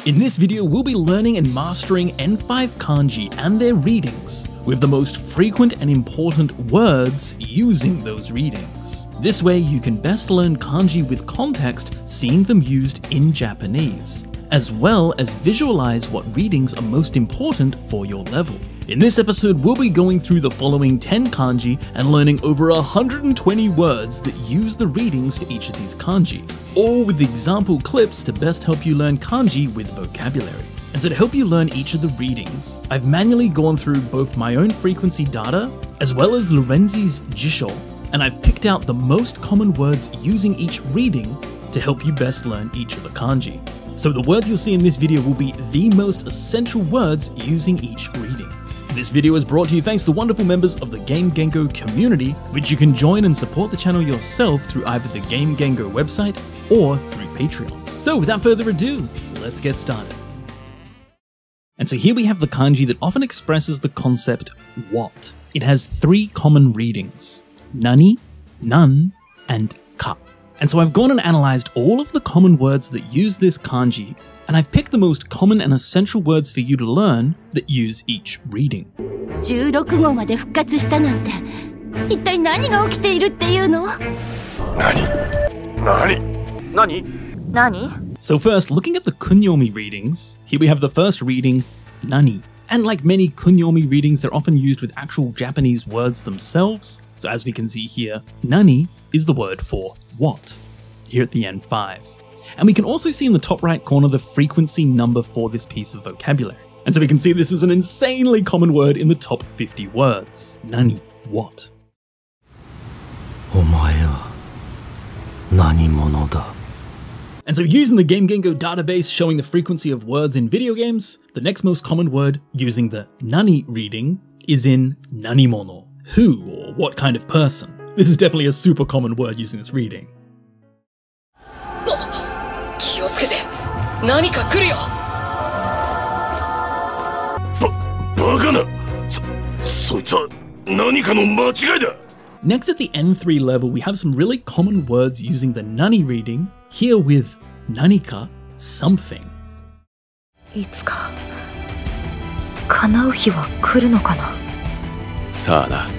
In this video, we'll be learning and mastering N5 kanji and their readings, with the most frequent and important words using those readings. This way, you can best learn kanji with context, seeing them used in Japanese, as well as visualize what readings are most important for your level. In this episode, we'll be going through the following 10 kanji and learning over 120 words that use the readings for each of these kanji, all with example clips to best help you learn kanji with vocabulary. And so to help you learn each of the readings, I've manually gone through both my own frequency data as well as Lorenzi's Jisho, and I've picked out the most common words using each reading to help you best learn each of the kanji. So the words you'll see in this video will be the most essential words using each reading. This video is brought to you thanks to the wonderful members of the Game Gengo community, which you can join and support the channel yourself through either the Game Gengo website or through Patreon. So without further ado, let's get started. And so here we have the kanji that often expresses the concept what. It has 3 common readings: nani, nan, and ka. And so I've gone and analyzed all of the common words that use this kanji, and I've picked the most common and essential words for you to learn that use each reading. 16号まで復活したなんて、一体何が起きているっていうの？何？ So first, looking at the kunyomi readings, here we have the first reading, nani. And like many kunyomi readings, they're often used with actual Japanese words themselves. So as we can see here, nani is the word for what, here at the N5. And we can also see in the top right corner the frequency number for this piece of vocabulary. And so we can see this is an insanely common word in the top 50 words. Nani, what? And so using the Game Gengo database showing the frequency of words in video games, the next most common word using the nani reading is in nanimono, who or what kind of person. This is definitely a super common word using this reading. Next at the N3 level, we have some really common words using the nani reading, here with nanika, something. いつか叶う日は来るのかな。さあな。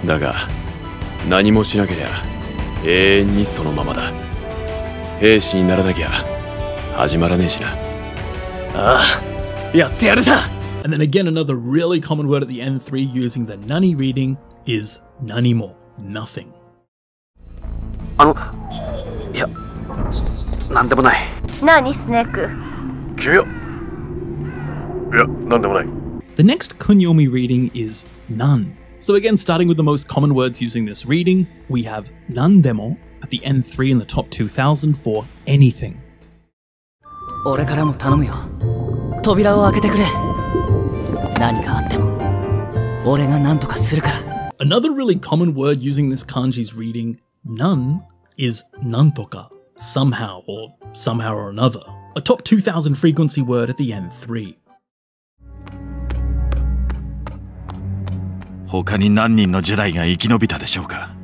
だが、何もしなけりゃ永遠にそのままだ。兵士にならなきゃ始まらねえしな。ああ、やってやるさ。 And then again, another really common word at the N3 using the nani reading is nanimo, nothing. いや、なんでもない。何スネーク？君は？いや、なんでもない。 The next kunyomi reading is nan. So again, starting with the most common words using this reading, we have nandemo at the N3 in the top 2000 for anything. 俺からも頼むよ。扉を開けてくれ。何かあっても、俺が何とかするから。 Another really common word using this kanji's reading, nan, is nantoka, somehow or another. A top 2000 frequency word at the N3. 他に何人のジェダイが生き延びたでしょうか。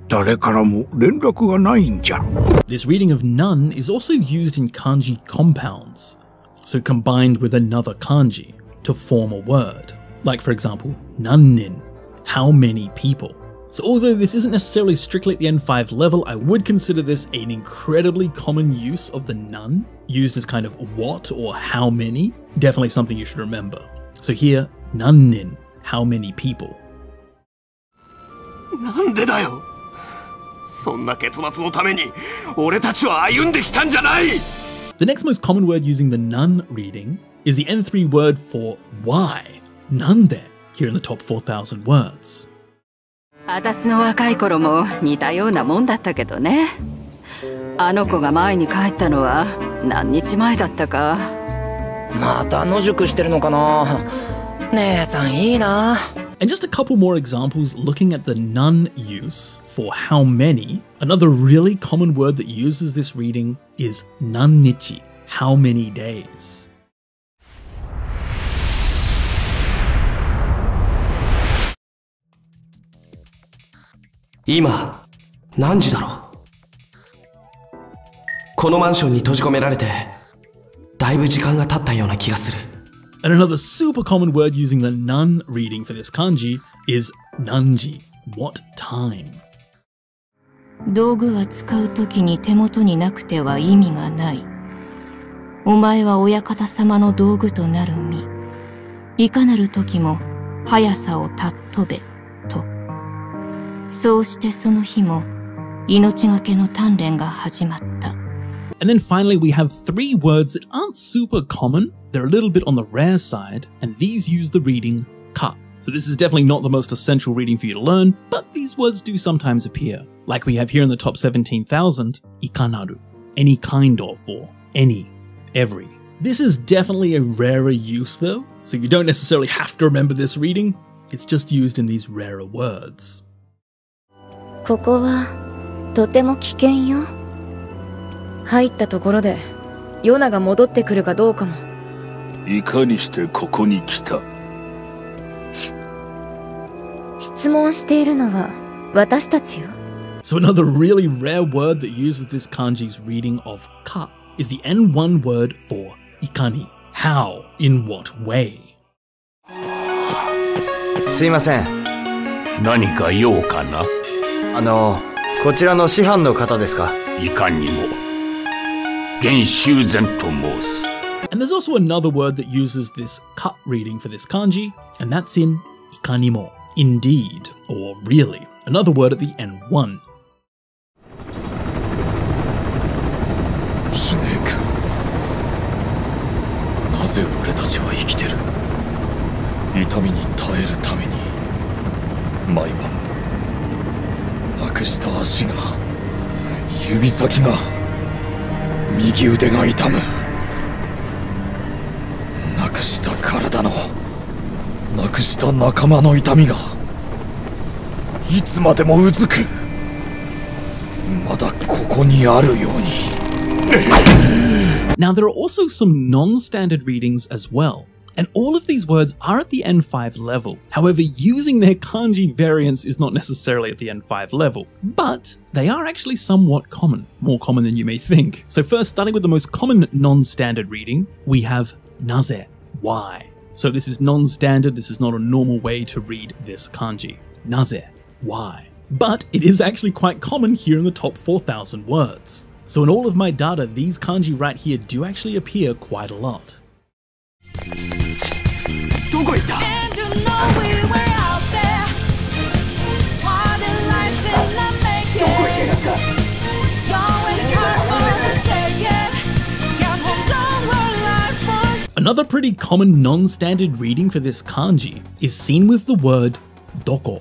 誰からも連絡がないんじゃ。 This reading of nan is also used in kanji compounds, so combined with another kanji to form a word. Like for example, nannin, how many people. So although this isn't necessarily strictly at the N5 level, I would consider this an incredibly common use of the nan, used as kind of what or how many. Definitely something you should remember. So here, nannin, how many people. なんでだよ。そんな結末のために俺たちは歩んできたんじゃない。 The next most common word using the nan reading is the N3 word for why, nande, here in the top 4,000 words. 私の若い頃も似たようなもんだったけどね。あの子が前に帰ったのは何日前だったか。また野宿してるのかな。姉さんいいな。 And just a couple more examples looking at the nun use for how many. Another really common word that uses this reading is nannichi, how many days. 今何時だろう。このマンションに閉じ込められてだいぶ時間が経ったような気がする。 And another super common word using the nun reading for this kanji is nanji. What time? 道具は使うときに手元になくては意味がない。お前は親方様の道具となる身。いかなる時も速さを尊べと。そうしてその日も命がけの鍛錬が始まった。 And then finally we have three words that aren't super common. They're a little bit on the rare side, and these use the reading ka. So this is definitely not the most essential reading for you to learn, but these words do sometimes appear. Like we have here in the top 17,000, ikanaru, any kind of, or any, every. This is definitely a rarer use though, so you don't necessarily have to remember this reading. It's just used in these rarer words. ここはとても危険よ。入ったところでヨナが戻ってくるかどうかも。いかにしてここに来た？質問しているのは私たちよ。 So another really rare word that uses this kanji's reading of ka is the N1 word for ikani. How? In what way? すいません。何か用かな？こちらの師範の方ですか？いかにも。玄修禅と申す。 And there's also another word that uses this ka reading for this kanji, and that's in ikanimo, indeed, or really. Another word at the N1. スネーク。なぜ俺たちは生きてる？痛みに耐えるために毎晩なくした足が、指先が、右腕が痛む。なくした体の、なくした仲間の痛みがいつまでもうずく。まだここにあるように。Now there are also some non-standard readings as well. And all of these words are at the N5 level. However, using their kanji variants is not necessarily at the N5 level, but they are actually somewhat common, more common than you may think. So first, starting with the most common non-standard reading, we have naze, why. So this is non-standard, this is not a normal way to read this kanji. Naze, why. But it is actually quite common here in the top 4,000 words. So in all of my data, these kanji right here do actually appear quite a lot. どこ行った？ Another pretty common non-standard reading for this kanji is seen with the word doko,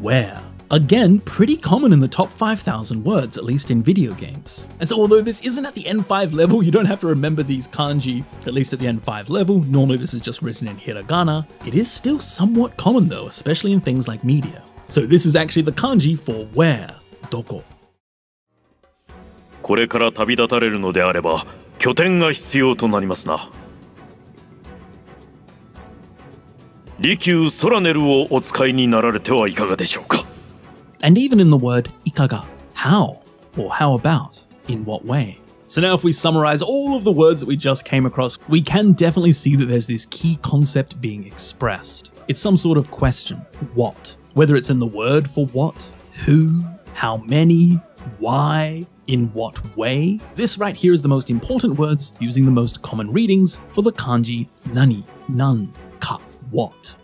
where. Again, pretty common in the top 5,000 words, at least in video games. And so although this isn't at the N5 level, you don't have to remember these kanji, at least at the N5 level. Normally this is just written in hiragana. It is still somewhat common though, especially in things like media. So this is actually the kanji for where, doko. これから旅立たれるのであれば、拠点が必要となりますな。利休ソラネルをお使いになられてはいかがでしょうか。 And even in the word ikaga, how, or how about, in what way. So now if we summarize all of the words that we just came across, we can definitely see that there's this key concept being expressed. It's some sort of question, what, whether it's in the word for what, who, how many, why, in what way. This right here is the most important words using the most common readings for the kanji nani, none, ka, what.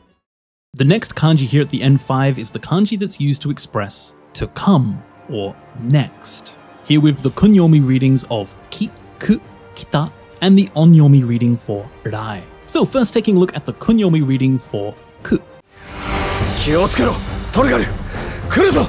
The next kanji here at the N5 is the kanji that's used to express to come or next. Here with the kunyomi readings of ki, ku, kita, and the onyomi reading for rai. So first taking a look at the kunyomi reading for ku. 気をつけろ、トリガル、来るぞ。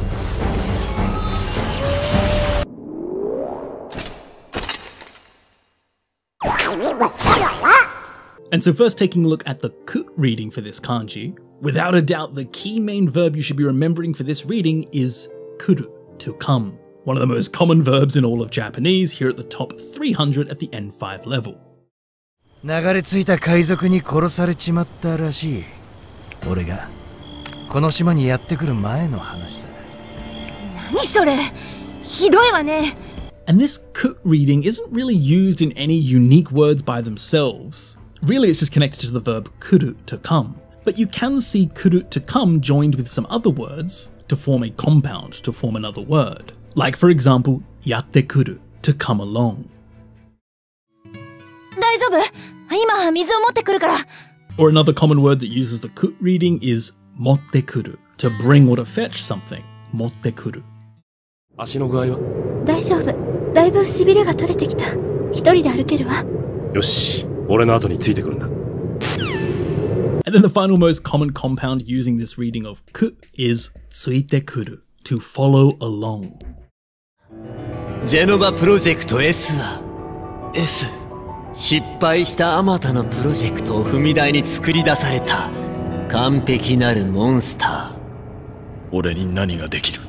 And so first taking a look at the ku reading for this kanji, without a doubt the key main verb you should be remembering for this reading is kuru, to come. One of the most common verbs in all of Japanese, here at the top 300 at the N5 level. 流れ着いた海賊に殺されちまったらしい。俺がこの島にやってくる前の話さ。何それ、ひどいわね。And this kut reading isn't really used in any unique words by themselves. Really, it's just connected to the verb kuru, to come. But you can see kuru, to come, joined with some other words to form a compound, to form another word. Like, for example, yatte kuru, to come along. Or another common word that uses the kut reading is motte kuru, to bring or to fetch something. Motte kuru. 足の具合は大丈夫。だいぶしびれが取れてきた。一人で歩けるわ。よし、俺の後についてくるんだ。And then the final most common compound using this reading of ku is tsuite kuru, to follow along. ジェノバプロジェクト S は S 失敗したあまたのプロジェクトを踏み台に作り出された完璧なるモンスター。俺に何ができる？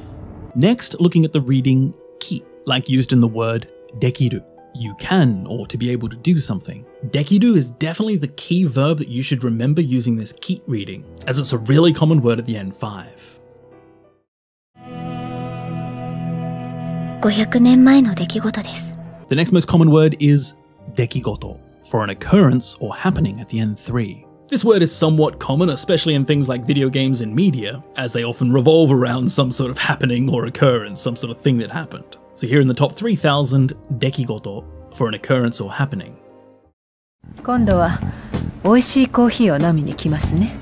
Next, looking at the reading ki, like used in the word dekiru, you can, or to be able to do something. Dekiru is definitely the key verb that you should remember using this ki reading, as it's a really common word at the end 5. 500年前の出来事です。 The next most common word is dekigoto, for an occurrence or happening at the end 3. This word is somewhat common, especially in things like video games and media, as they often revolve around some sort of happening or occurrence, some sort of thing that happened. So here in the top 3,000, dekigoto, for an occurrence or happening. 今度は美味しいコーヒーを飲みに来ますね。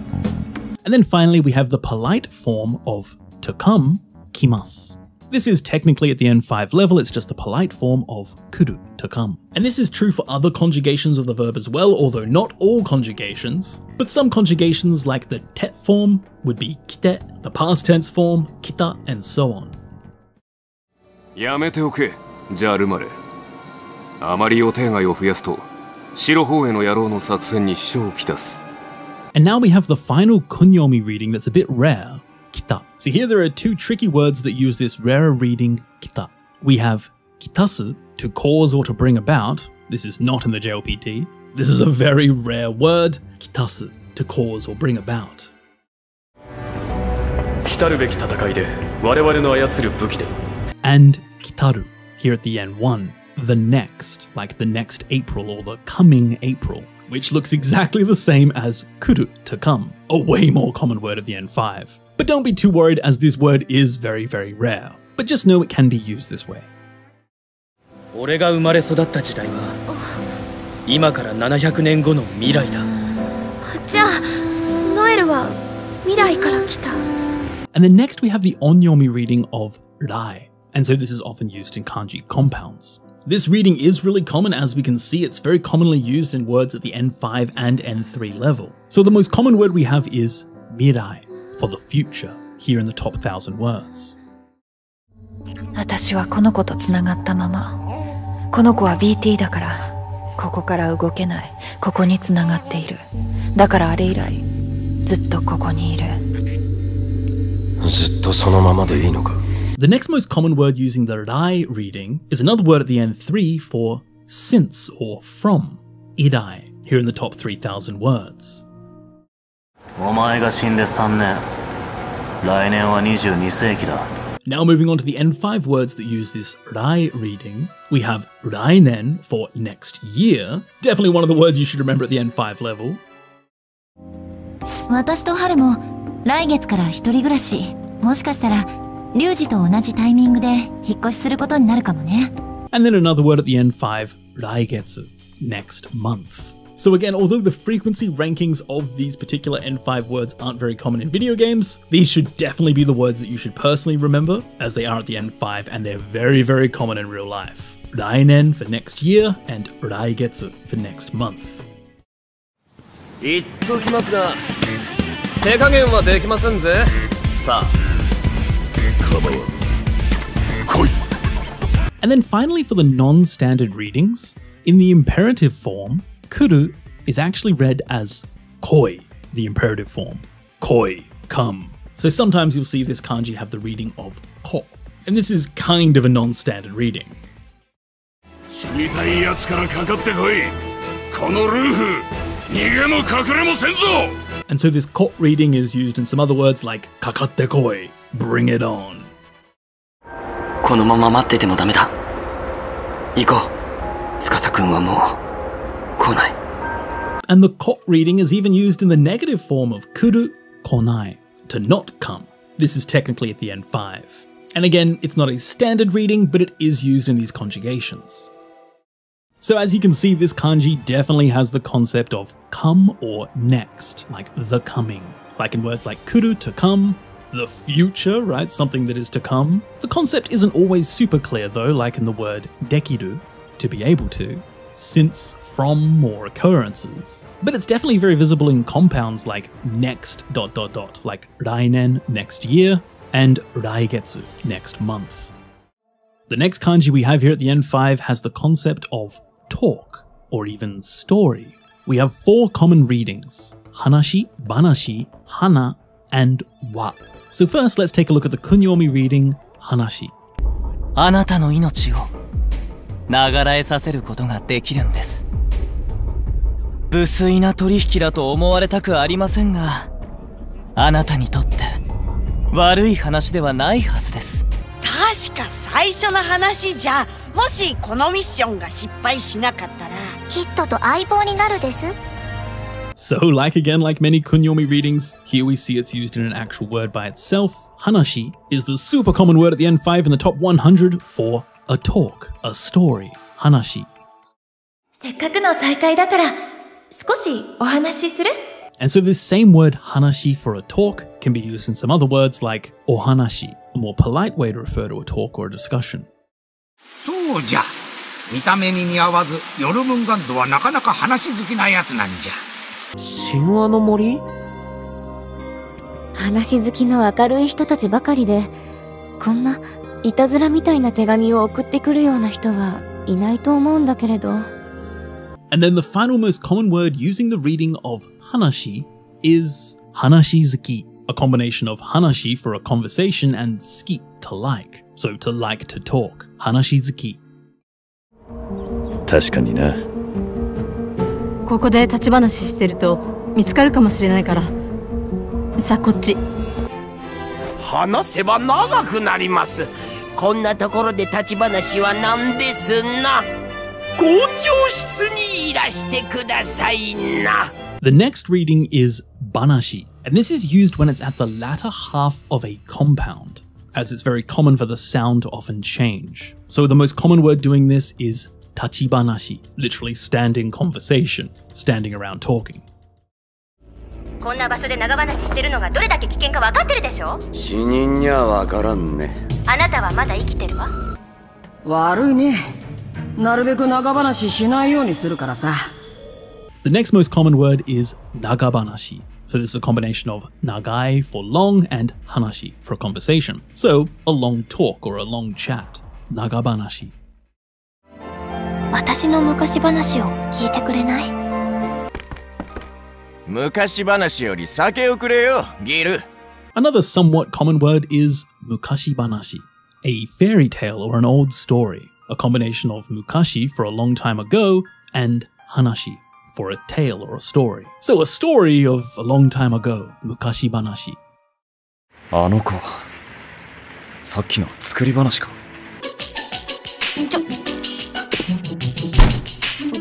And then finally we have the polite form of to come, kimasu. This is technically at the N5 level, it's just the polite form of kuru, to come. And this is true for other conjugations of the verb as well, although not all conjugations. But some conjugations like the tet form would be kite, the past tense form, kita, and so on. やめておけ、じゃあルマレ。あまり予定外を増やすと、白方への野郎の作戦に支障をきたす。 And now we have the final kunyomi reading that's a bit rare, kita. So here there are two tricky words that use this rarer reading, kita. We have kitasu, to cause or to bring about. This is not in the JLPT. This is a very rare word, kitasu, to cause or bring about. 来たるべき戦いで我々の操る武器で。 And kitaru, here at the end 1, the next, like the next April or the coming April, which looks exactly the same as kuru, to come, a way more common word at the end 5. But don't be too worried, as this word is very, very rare. But just know it can be used this way. 俺が生まれ育った時代は今から700年後の未来だ。じゃあ、ノエルは未来から来た。 And then next we have the onyomi reading of rai, and so this is often used in kanji compounds. This reading is really common, as we can see it's very commonly used in words at the N5 and N3 level. So the most common word we have is mirai, for the future, here in the top 1,000 words. 私はこの子とつながったまま。この子は BT だから、ここから動けない。ここにつながっている。だからあれ以来、ずっとここにいる。ずっとそのままでいいのか? The next most common word using the rai reading is another word at the end 3 for since or from, irai, here in the top 3,000 words. お前が死んで3年。来年は22世紀だ。 Now moving on to the N5 words that use this rai reading, we have rainen for next year, definitely one of the words you should remember at the N5 level. 私とハルも来月から一人暮らし。もしかしたらリュウジと同じタイミングで引っ越しすることになるかもね。 And then another word at the N5, raigetsu, next month. So again, although the frequency rankings of these particular N5 words aren't very common in video games, these should definitely be the words that you should personally remember, as they are at the N5 and they're very, very common in real life. Rainen for next year and raigetsu for next month. 言っときますが、手加減はできませんぜ。さあ、構わん。来い。 And then finally for the non-standard readings, in the imperative form, kuru is actually read as koi, the imperative form. Koi, come. So sometimes you'll see this kanji have the reading of ko, and this is kind of a non-standard reading. 死にたいやつからかかってこい。このルーフ、逃げも隠れもせんぞ。 And so this ko reading is used in some other words like kakatte koi, bring it on. このまま待っててもダメだ。And the Kok reading is even used in the negative form of kuru, konai, to not come. This is technically at the end 5. And again, it's not a standard reading, but it is used in these conjugations. So as you can see, this kanji definitely has the concept of come or next, like the coming. Like in words like kuru, to come, the future, right? Something that is to come. The concept isn't always super clear though, like in the word dekiru, to be able to, since, from, or occurrences. But it's definitely very visible in compounds like next ... like rainen, next year, and raigetsu, next month. The next kanji we have here at the end 5 has the concept of talk, or even story. We have 4 common readings: hanashi, banashi, hana, and wa. So first let's take a look at the kunyomi reading, hanashi. あなたの命を流らえさせることができるんです。無粋な取引だと思われたくありませんが、あなたにとって悪い話ではないはずです。確か最初の話じゃ、もしこのミッションが失敗しなかったら、キッドと相棒になるです。So like many kunyomi readings, here we see it's used in an actual word by itself. Hanashi is the super common word at the end 5 in the top 100 for a talk, a story, hanashi. せっかくの再会だから少しお話しする? And so this same word hanashi for a talk can be used in some other words like ohanashi, a more polite way to refer to a talk or a discussion. そうじゃ。見た目に似合わず、ヨルムンガンドはなかなか話好きなやつなんじゃ。神話の森？話好きの明るい人たちばかりで、こんないたずらみたいな手紙を送ってくるような人はいないと思うんだけれど。And then the final most common word using the reading of hanashi is hanashizuki, a combination of hanashi for a conversation and suki, to like. So to like to talk. Hanashizuki. 確かにな。ここで立ち話してると見つかるかもしれないから。さあこっち。話せば長くなります。こんなところで立ち話はなんですな。校長室にいらしてくださいな。The next reading is banashi, and this is used when it's at the latter half of a compound, as it's very common for the sound to often change. So the most common word doing this is tachibanashi, literally standing conversation, standing around talking. こんな場所で長話してるのがどれだけ危険か分かってるでしょ？死人にはわからんね。あなたはまだ生きてるわ。悪いね。なるべく長話しないようにするからさ。The next most common word is nagabanashi. So this is a combination of nagai for long and hanashi for a conversation. So a long talk or a long chat. Nagabanashi. 私の昔話を聞いてくれない？昔話より酒をくれよ、ギル。Another somewhat common word is mukashi banashi, a fairy tale or an old story, a combination of mukashi for a long time ago and hanashi for a tale or a story. So a story of a long time ago, mukashi banashi. あの子、さっきの作り話か。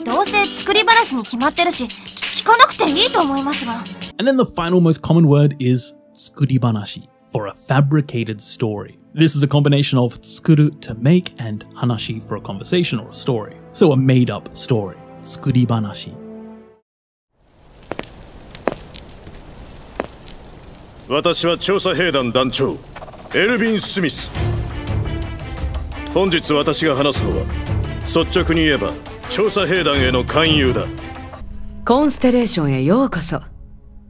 どうせ作り話に決まってるし、聞かなくていいと思いますが。And then the final most common word is tsukuribanashi, for a fabricated story. This is a combination of tsukuru to make and hanashi for a conversation or a story. So a made-up story. Tsukuribanashi. 私は調査兵団団長エルヴィン・スミス。本日私が話すのは率直に言えば調査兵団への勧誘だ。コンステレーションへようこそ。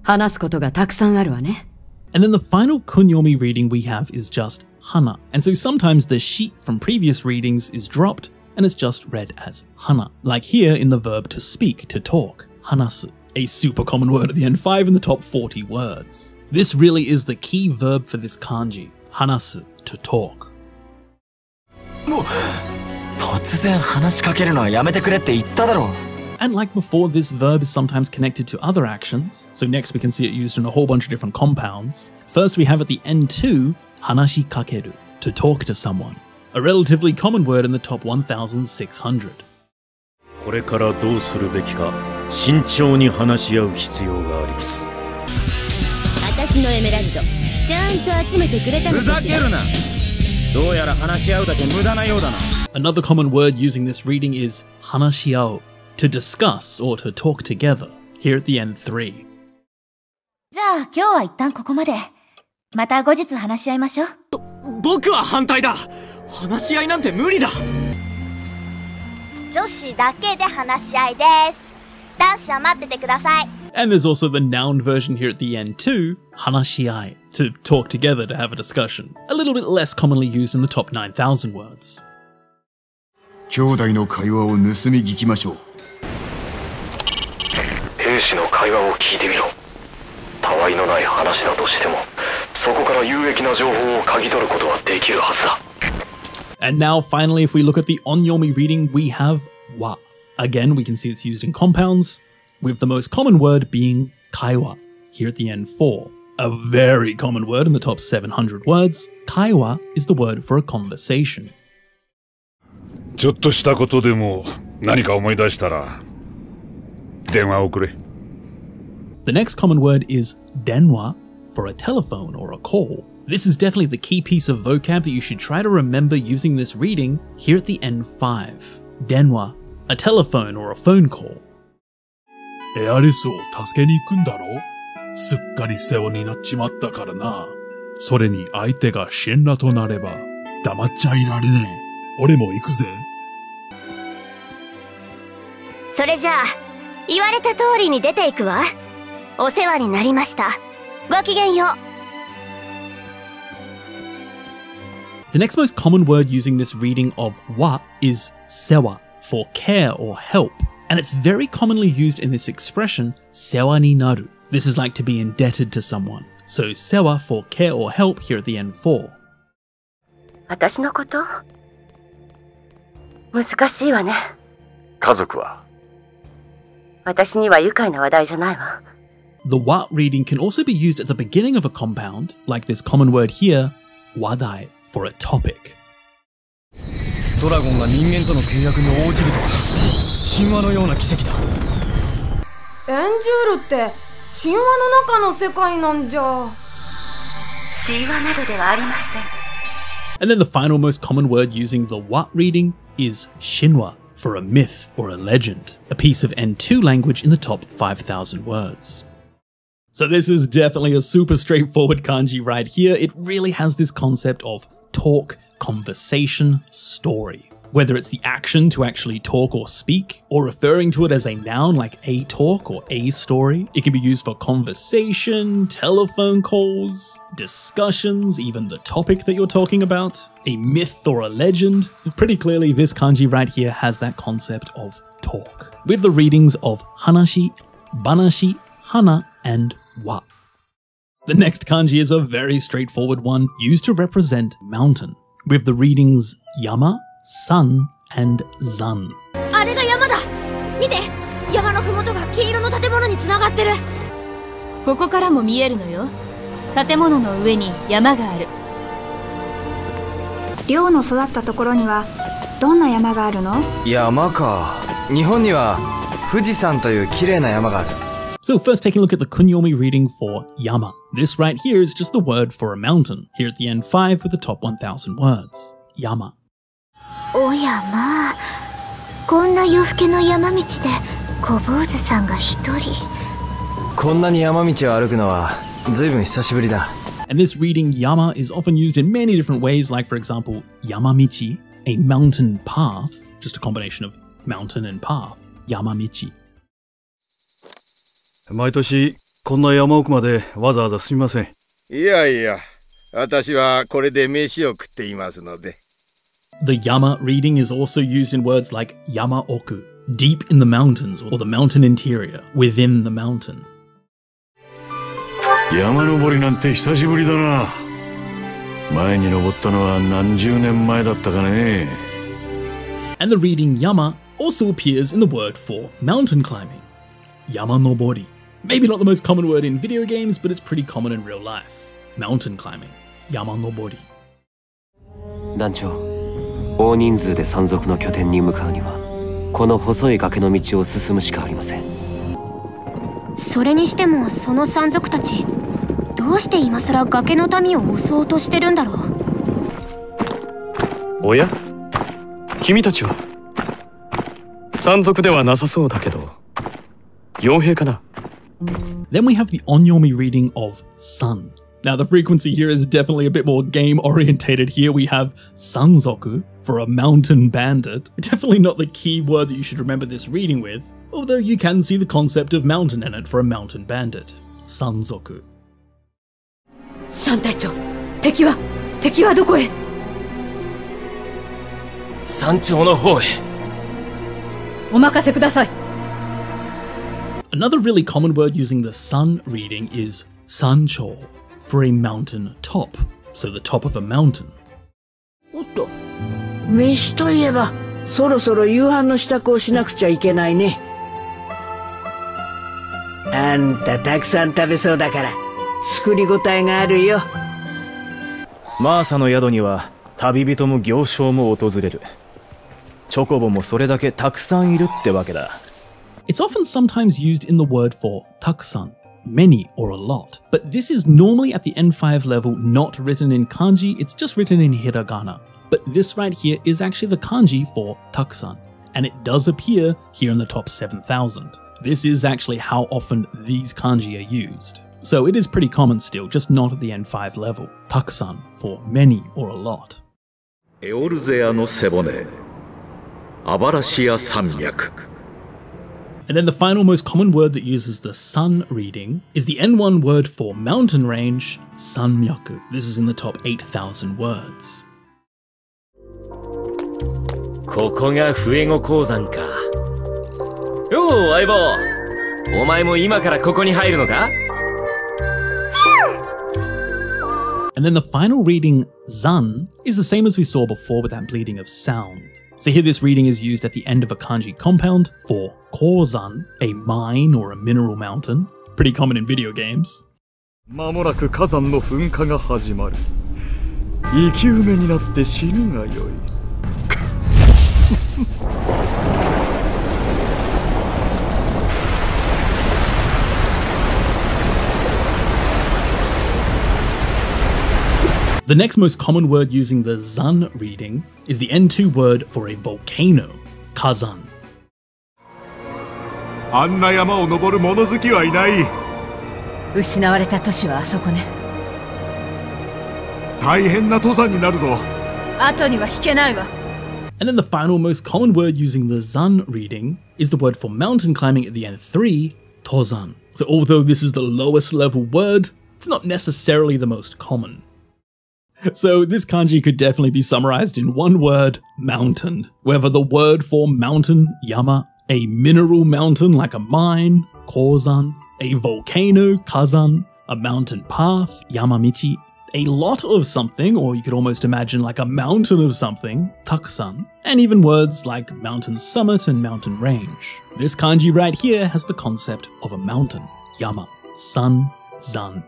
話すことがたくさんあるわね。And then the final kunyomi reading we have is just hana. And so sometimes the sheet from previous readings is dropped and it's just read as hana. Like here in the verb to speak, to talk. Hanasu, a super common word at the end 5 in the top 40 words. This really is the key verb for this kanji. Hanasu, to talk. 突然話しかけるのはやめてくれって言っただろう。 And like before, this verb is sometimes connected to other actions. So next we can see it used in a whole bunch of different compounds. First we have at the end 2, hanashi kakeru, to talk to someone. a relatively common word in the top 1,600. これからどうするべきか慎重に話し合う必要があります。私のエメラルドちゃんと集めてくれたのかしら。ふざけるな。どうやら話し合うだけ無駄なようだな。Another common word using this reading is hanashiao, to discuss or to talk together, here at the end 3. じゃあ今日は一旦ここまで。また後日話し合いましょう。僕は反対だ。話し合いなんて無理だ。女子だけで話し合いです。男子は待っててください。And there's also the noun version here at the end too, hanashiai, to talk together to have a discussion. A little bit less commonly used in the top 9,000 words. 兄弟の会話を盗み聞きましょう。兵士の会話を聞いてみろ。たわいのない話だとしても、そこから有益な情報を嗅ぎ取ることはできるはずだ。And now finally, if we look at the onyomi reading, we have wa. Again, we can see it's used in compounds, with the most common word being kaiwa, here at the end 4. A very common word in the top 700 words, kaiwa is the word for a conversation. ちょっとしたことでも何か思い出したら電話をくれ。The next common word is denwa, for a telephone or a call. This is definitely the key piece of vocab that you should try to remember using this reading here at the end 5. Denwa, a telephone or a phone call. エアリスを助けに行くんだろ？すっかり世話になっちまったからな。それに相手がシンラとなれば黙っちゃいられねえ。俺も行くぜ。それじゃあ言われた通りに出ていくわ。お世話になりました。ごきげんよう。The next most common word using this reading of wa is sewa, for care or help, and it's very commonly used in this expression, sewa ni naru. This is like to be indebted to someone. So sewa for care or help here at the end 4. 私のこと？難しいわね。家族は？私には愉快な話題じゃないわ。The wa reading can also be used at the beginning of a compound, like this common word here, wadai, for a topic. ドラゴンが人間との契約に応じるとは神話のような奇跡だ。エンジュールって神話の中の世界なんじゃ。神話などではありません。And then the final most common word using the wa reading is shinwa, for a myth or a legend, a piece of N2 language in the top 5,000 words. So this is definitely a super straightforward kanji right here. It really has this concept of talk, conversation, story. Whether it's the action to actually talk or speak, or referring to it as a noun like a talk or a story. It can be used for conversation, telephone calls, discussions, even the topic that you're talking about, a myth or a legend. Pretty clearly this kanji right here has that concept of talk, with the readings of hanashi, banashi, hana, and wa. The next kanji is a very straightforward one, used to represent mountain, with the readings yama, sun, and zan. あれが山だ。見て、山の麓が黄色の建物につながってる。ここからも見えるのよ。建物の上に山がある。寮の育ったところにはどんな山があるの？山か。日本には富士山という綺麗な山がある。So first taking a look at the kunyomi reading for yama. This right here is just the word for a mountain, here at the end 5 with the top 1,000 words. Yama. おやまあ、こんな夜更けの山道で小坊主さんが一人。こんなに山道を歩くのは随分久しぶりだ。And this reading yama is often used in many different ways, like for example, yamamichi, a mountain path, just a combination of mountain and path, yamamichi. 毎年こんな山奥までわざわざすみません。いやいや、私はこれで飯を食っていますので。The yama reading is also used in words like yamaoku, deep in the mountains, or the mountain interior, within the mountain. 山登りなんて久しぶりだな。前に登ったのは何十年前だったかね。And the reading yama also appears in the word for mountain climbing, yamanobori. Maybe not the most common word in video games, but it's pretty common in real life. Mountain climbing, yamanobori. 団長、大人数で山賊の拠点に向かうにはこの細い崖の道を進むしかありません。それにしてもその山賊たちどうして今さら崖の民を襲おうとしてるんだろう。おや、君たちは山賊ではなさそうだけど傭兵かな。 Then we have the Onyomi reading of Sun. Now the frequency here is definitely a bit more game orientated. Here we have Sanzoku for a mountain bandit. Definitely not the key word that you should remember this reading with, although you can see the concept of mountain in it for a mountain bandit. Sanzoku. シャン隊長、敵はどこへ？山頂の方へ。お任せください。 Another really common word using the sun reading is sancho for a mountain top, so the top of a mountain. おっと、飯といえばそろそろ夕飯の支度をしなくちゃいけないね。あんたたくさん食べそうだから作りごたえがあるよ。マーサの宿には旅人も行商も訪れる。チョコボもそれだけたくさんいるってわけだ。It's often sometimes used in the word for takusan, many or a lot, but this is normally at the N5 level not written in kanji, it's just written in hiragana. But this right here is actually the kanji for takusan, and it does appear here in the top 7,000. This is actually how often these kanji are used. So it is pretty common still, just not at the N5 level. Takusan for many or a lot. エオルゼアの背骨、アバラシア山脈。 And then the final most common word that uses the sun reading is the N1 word for mountain range, sanmyaku. This is in the top 8,000 words. ここが笛子鉱山か。よう相棒、お前も今からここに入るのか？ And then the final reading, zan, is the same as we saw before with that bleeding of sound. So here this reading is used at the end of a kanji compound for kozan, a mine or a mineral mountain. Pretty common in video games. 間もなく火山の噴火が始まる。生き埋めになって死ぬがよい。The next most common word using the zan reading is the N2 word for a volcano, kazan. あんな山を登る物好きはいない。失われた都市はあそこね。大変な登山になるぞ。後には引けないわ。 And then the final most common word using the zan reading is the word for mountain climbing at the N3, tozan. So although this is the lowest level word, it's not necessarily the most common. So this kanji could definitely be summarized in one word, mountain. Whether the word for mountain, yama, a mineral mountain like a mine, kozan, a volcano, kazan, a mountain path, yamamichi, a lot of something, or you could almost imagine like a mountain of something, takusan, and even words like mountain summit and mountain range. This kanji right here has the concept of a mountain, yama, san, zan.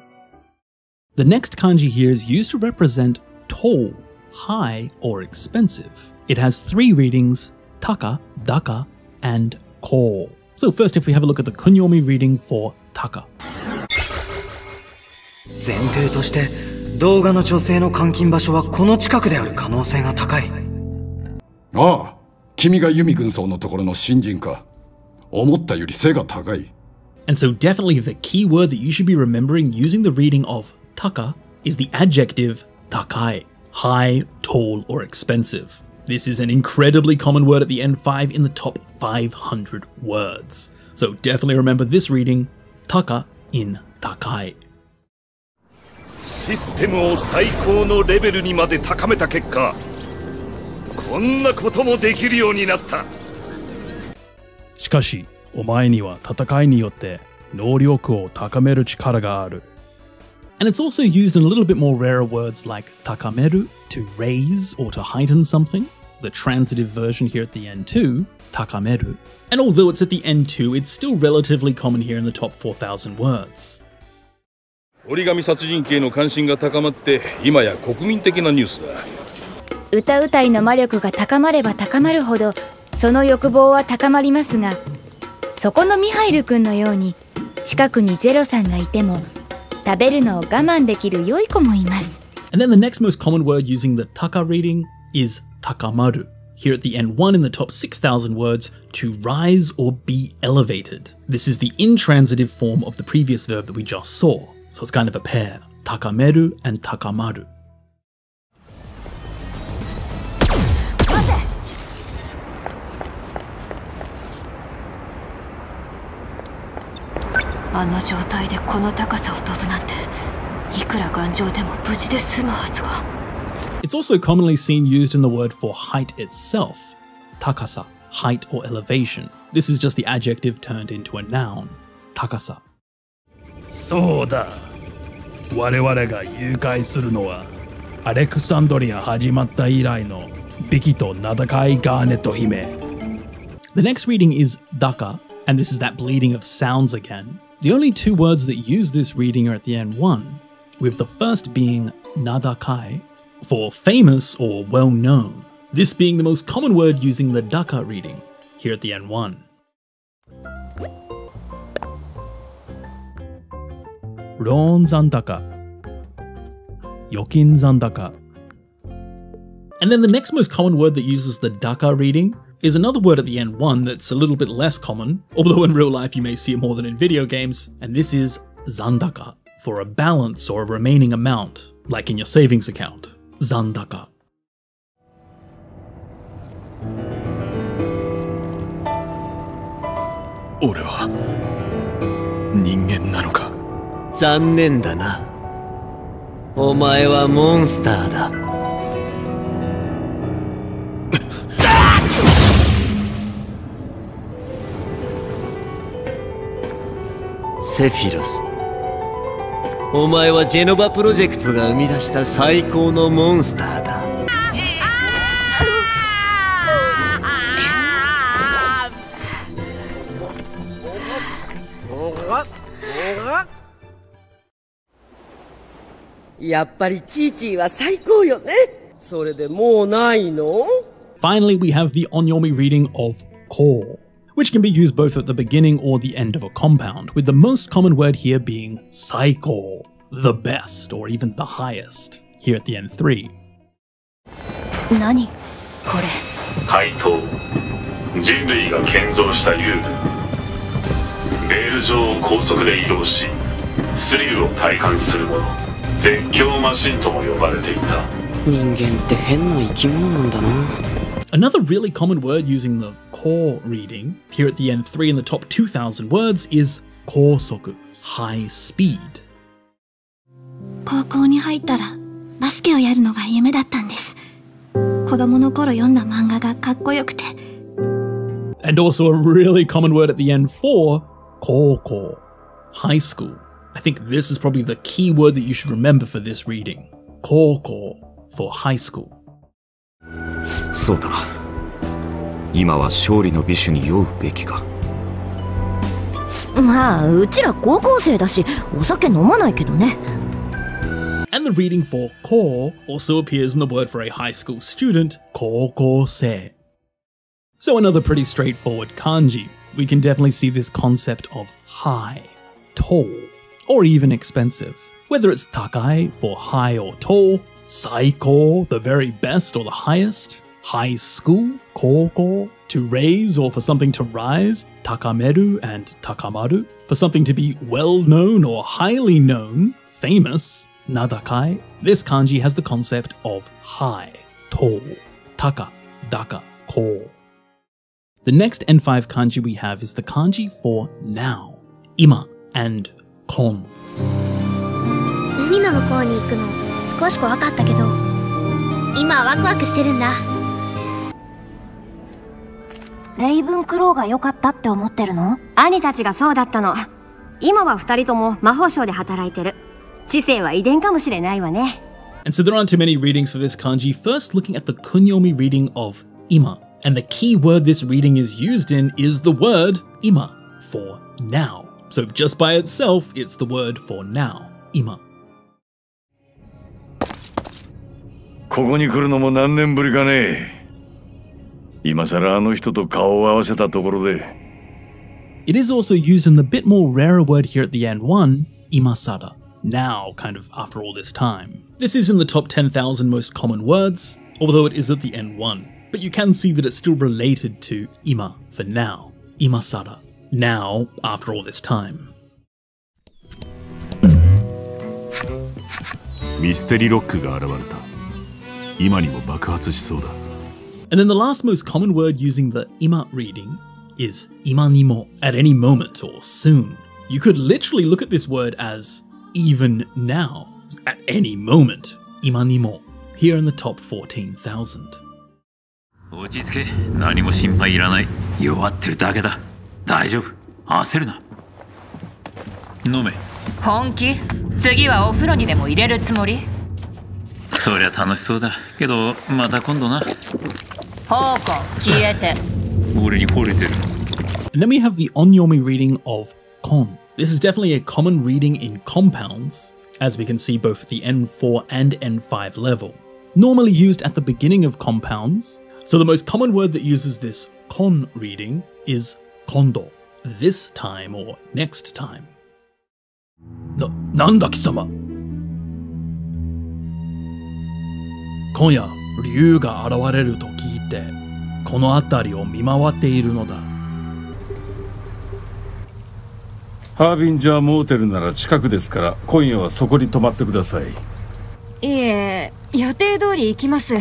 The next kanji here is used to represent tall, high, or expensive. It has three readings, taka, daka, and ko. So first if we have a look at the kunyomi reading for taka. 前提として動画の女性の監禁場所はこの近くである可能性が高い。ああ、君が弓軍曹のところの新人か。思ったより背が高い。 And so definitely the key word that you should be remembering using the reading of taka is the adjective takai, high, tall, or expensive. This is an incredibly common word at the N5 in the top 500 words. So definitely remember this reading, taka in takai. システムを最高のレベルにまで高めた結果、こんなこともできるようになった。しかし、お前には戦いによって能力を高める力がある。 And it's also used in a little bit more rarer words like takameru, to raise or to heighten something. The transitive version here at the N2, takameru. And although it's at the N2, it's still relatively common here in the top 4,000 words. 折り紙殺人鬼への関心が高まって今や国民的なニュースだ。歌うたいの魔力が高まれば高まるほどその欲望は高まりますが、そこのミハイル君のように近くにゼロさんがいても食べるのを我慢できる良い子もいます。 And then the next most common word using the taka reading is takamaru. Here at the end 1 in the top 6,000 words, to rise or be elevated. This is the intransitive form of the previous verb that we just saw, so it's kind of a pair. Takameru and takamaru. あの状態でこの高さを飛ぶなんて、いくら頑丈でも無事で済むはずが。It's also commonly seen used in the word for height itself. Takasa, height or elevation. This is just the adjective turned into a noun. Takasa. そうだ。我々が誘拐するのは、アレクサンドリア始まった以来のビキと名高いガーネット姫。The next reading is daka, and this is that bleeding of sounds again. The only two words that use this reading are at the end 1, with the first being nadakai, for famous or well known. This being the most common word using the daka reading, here at the end 1. Ron Zandaka. Yokin Zandaka. And then the next most common word that uses the daka reading is another word at the end 1 that's a little bit less common, although in real life you may see it more than in video games, and this is zandaka, for a balance or a remaining amount, like in your savings account. Zandaka. 俺は人間なのか。残念だな。お前はモンスターだ。セフィロス、お前はジェノバプロジェクトが生み出した最高のモンスターだ。やっぱりチーチーは最高よね。それでもうないの？ Finally, we have the onyomi reading of ko, which can be used both at the beginning or the end of a compound, with the most common word here being saiko, the best, or even the highest, here at the end 3. 何これ。怪盗、人類が建造した遊具。レール上を高速で移動し、スリルを体感するもの。絶叫マシンとも呼ばれていた。人間って変な生き物なんだな。Another really common word using the ko reading, here at the end 3 in the top 2,000 words, is kosoku, high speed. 高校に入ったらバスケをやるのが夢だったんです。子供の頃読んだ漫画がかっこよくて。And also a really common word at the end 4, koukou, high school. I think this is probably the key word that you should remember for this reading. Koukou, for high school. そうだな。今は勝利の美酒に酔うべきか。まあ、うちら高校生だし、お酒飲まないけどね。And the reading for ko also appears in the word for a high school student, koukosei. So another pretty straightforward kanji. We can definitely see this concept of high, tall, or even expensive. Whether it's takai for high or tall, saiko, the very best or the highest, high school, koukou, to raise or for something to rise, takameru and takamaru, for something to be well known or highly known, famous, nadakai. This kanji has the concept of high, tall, taka, daka, ko. The next N5 kanji we have is the kanji for now, ima and kon. 海の向こうに行くの少し怖かったけど、今はワクワクしてるんだ。レイブンクローが良かったって思ってるの？兄たちがそうだったの。今は2人とも魔法省で働いてる。知性は遺伝かもしれないわね。And so there aren't too many readings for this kanji. First, looking at the kunyomi reading of ima. And the key word this reading is used in is the word ima, for now. So just by itself, it's the word for now, ima. ここに来るのも何年ぶりかね。今さらあの人と顔を合わせたところで。It is also used in the bit more rarer word here at the end one, imasara. Now, kind of after all this time. This is in the top 10,000 most common words, although it is at the end one. But you can see that it's still related to ima for now. Imasara. Now, after all this time. ミステリロックが現れた。今にも爆発しそうだ。And then the last most common word using the ima reading is imanimo, at any moment or soon. You could literally look at this word as even now, at any moment. Imanimo, here in the top 14,000. 落ち着け、何も心配いらない。弱ってるだけだ。大丈夫、焦るな。飲め。本気？次はお風呂にでも入れるつもり？そりゃ楽しそうだけど、また今度な。方向消えて。俺に惚れてる。And then we have the onyomi reading of kon. This is definitely a common reading in compounds, as we can see both at the N4 and N5 level. Normally used at the beginning of compounds, so the most common word that uses this kon reading is kondo, this time or next time. なんだ貴様。今夜、竜が現れると聞いて、この辺りを見回っているのだ。ハービンジャーモーテルなら近くですから、今夜はそこに泊まってください。いえ、予定通り行きます。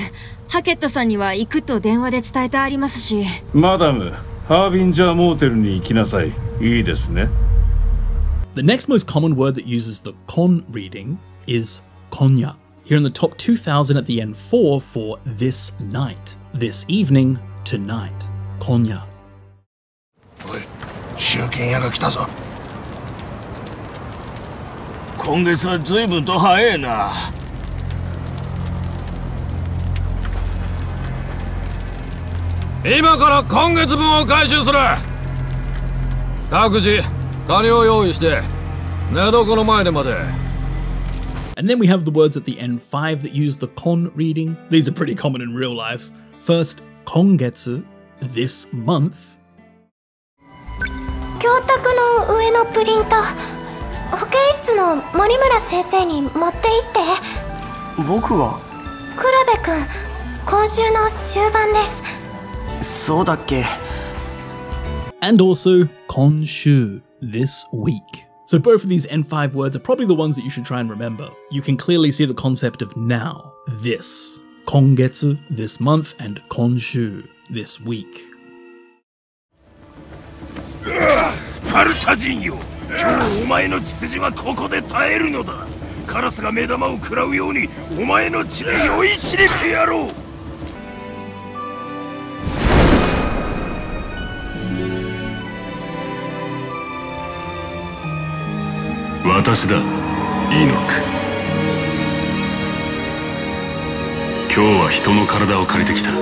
ハケットさんには行くと電話で伝えてありますし。マダム、ハービンジャーモーテルに行きなさい。いいですね。The next most common word that uses the kon reading is konya. Here in the top 2,000 at the N4 for this night, this evening, tonight. Konya. おい、集金屋が来たぞ。今月は随分と早いな。今から今月分を回収する。各自金を用意して寝床の前でまで。And then we have the words at the N5 that use the kon reading. These are pretty common in real life. First, kongetsu, this month. 教託の上のプリント、保健室の森村先生に持って行って。僕が？黒部君、今週の終盤です。そうだっけ？ And also, konshu, this week. So both of these N5 words are probably the ones that you should try and remember. You can clearly see the concept of now, this. Kongetsu, this month, and konshu, this week. スパルタ人よ、今日お前の血筋はここで耐えるのだ。カラスが目玉を食らうようにお前の血で酔いしれてやろう。私だ、イノック。今日は人の体を借りてきた。我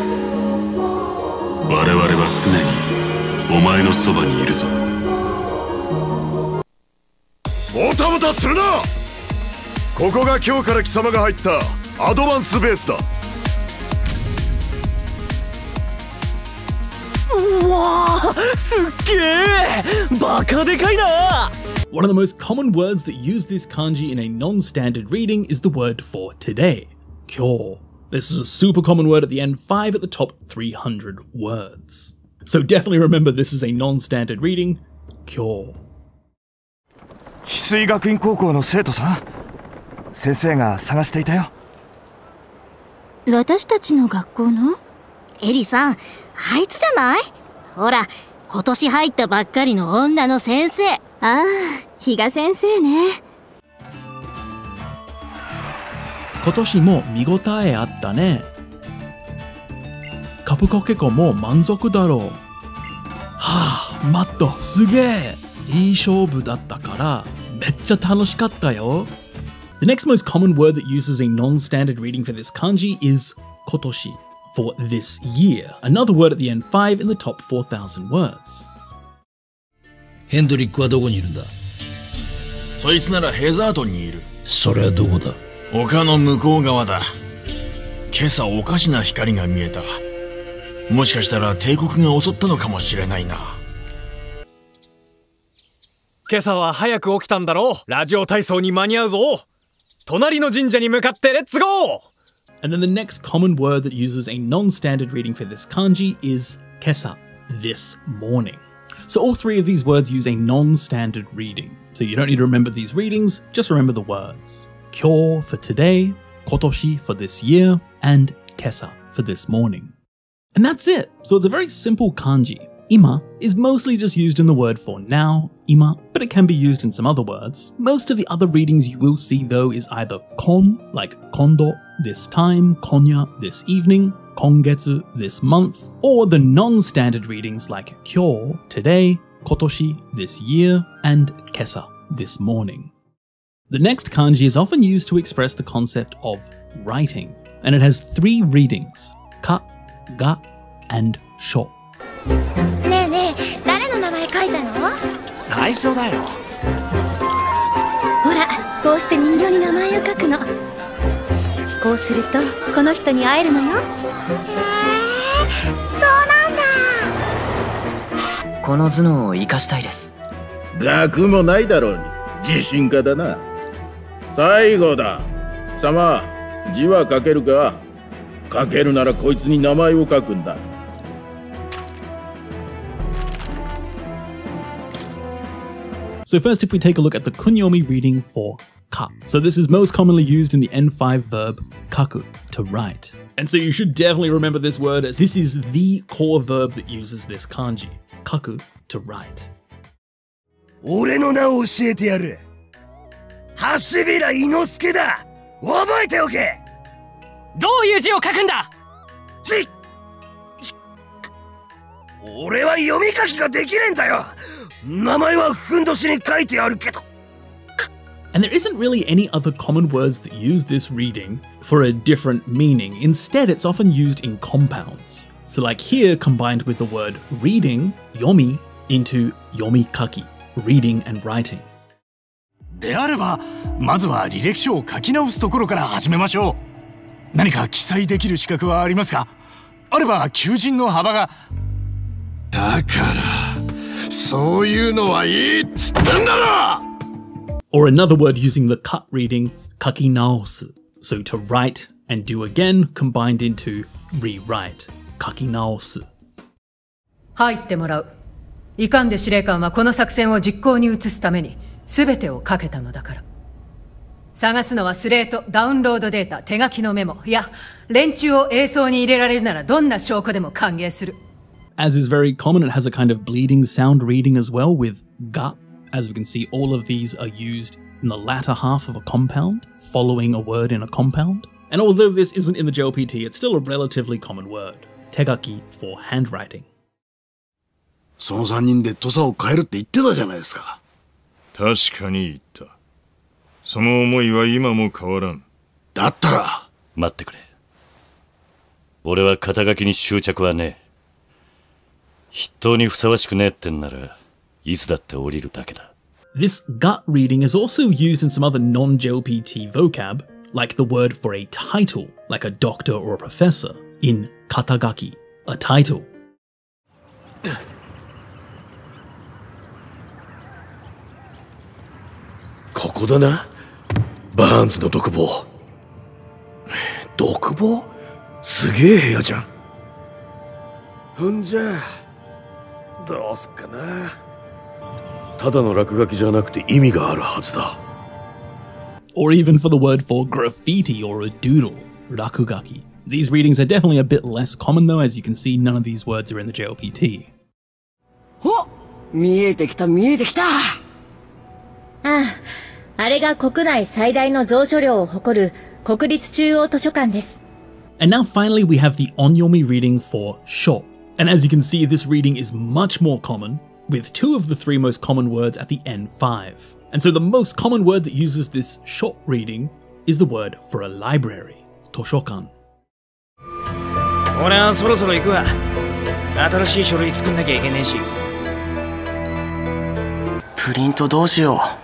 々は常にお前のそばにいるぞ。もたもたするな。ここが今日から貴様が入ったアドバンスベースだ。うわー、すっげえ、バカでかいな。One of the most common words that use this kanji in a non-standard reading is the word for today, kyo. This is a super common word at the end, 5 at the top 300 words. So definitely remember this is a non-standard reading, kyo. 翡翠学院高校の生徒さん、先生が探していたよ。私たちの学校の？エリさん、あいつじゃない？ほら、今年入ったばっかりの女の先生。ああ、比嘉先生ね。今年も見応えあったね。カプコケコも満足だろう。はあ、マット、すげえ。いい勝負だったから、めっちゃ楽しかったよ。The next most common word that uses a non-standard reading for this kanji is kotoshi, for this year. Another word at the end, 5 in the top 4,000 words. ヘンドリックはどこにいるんだ？そいつならヘザートンにいる。それはどこだ？丘の向こう側だ。今朝おかしな光が見えた。もしかしたら帝国が襲ったのかもしれないな。今朝は早く起きたんだろう。ラジオ体操に間に合うぞ。隣の神社に向かってレッツゴー! And then the next common word that uses a non-standard reading for this kanji is kesa, this morning. So all three of these words use a non-standard reading. So you don't need to remember these readings, just remember the words. Kyo for today, kotoshi for this year, and kesa for this morning. And that's it. So it's a very simple kanji. Ima is mostly just used in the word for now, ima, but it can be used in some other words. Most of the other readings you will see though is either kon, like kondo, this time, konya, this evening, kongetsu, this month, or the non-standard readings like kyo, today, kotoshi, this year, and kesa, this morning. The next kanji is often used to express the concept of writing, and it has three readings, ka, ga, and sho. ねえねえ、誰の名前書いたの？内緒だよ。ほら、こうして人形に名前を書くの。こうすると、この人に会えるのよ。そうなんだ。この頭脳を生かしたいです。学もないだろうに、自信家だな。最後だ。様、字は書けるか？書けるならこいつに名前を書くんだ。So first, if we take a look at the kunyomi reading for ka. So this is most commonly used in the N5 verb kaku, to write. And so you should definitely remember this word, as this is the core verb that uses this kanji, kaku, to write. 俺の名を教えてやる。橋平伊之助だ。覚えておけ。どういう字を書くんだ。俺は読み書きができねえんだよ。名前はふんどしに書いてあるけど。And there isn't really any other common words that use this reading for a different meaning. Instead, it's often used in compounds. So like here, combined with the word reading, yomi, into yomikaki, reading and writing. であれば、まずは履歴書を書き直すところから始めましょう。何か記載できる資格はありますか？あれば求人の幅が。だからそういうのはいいっつってんだろ。 Or another word using the cut reading, kaki naosu. So to write and do again combined into rewrite, kaki naosu. 入ってもらう。いかんで司令官はこの作戦を実行に移すために全てをかけたのだから。探すのはスレート、ダウンロードデータ、手書きのメモ。いや、連中を映像に入れられるならどんな証拠でも歓迎する。As is very common, it has a kind of bleeding sound reading as well with ga. As we can see, all of these are used in the latter half of a compound, following a word in a compound. And although this isn't in the JLPT, it's still a relatively common word. Tegaki for handwriting. その3人で土佐を変えるって言ってたじゃないですか。確かに言った。その思いは今も変わらん。だったら待ってくれ。俺は肩書きに執着はねえ。筆頭にふさわしくねえってんならいつだって降りるだけだ。This gut reading is also used in some other non-JLPT vocab, like the word for a title, like a doctor or a professor, in katagaki, a title. ここだな。バーンズの独房。独房？すげえ部屋じゃん。ほんじゃどうすっかな。ただの落書きじゃなくて意味があるはずだ。Or even for the word for graffiti or a doodle, rakugaki. These readings are definitely a bit less common though, as you can see none of these words are in the JLPT. お、見えてきた見えてきた。あれが国内最大の蔵書量を誇る国立中央図書館です。And now finally we have the onyomi reading for sho. And as you can see, this reading is much more common, with 2 of the 3 most common words at the N5. And so the most common word that uses this short reading is the word for a library, toshokan. 俺はそろそろ行くわ。新しい書類作んなきゃいけねえし。プリントどうしよう。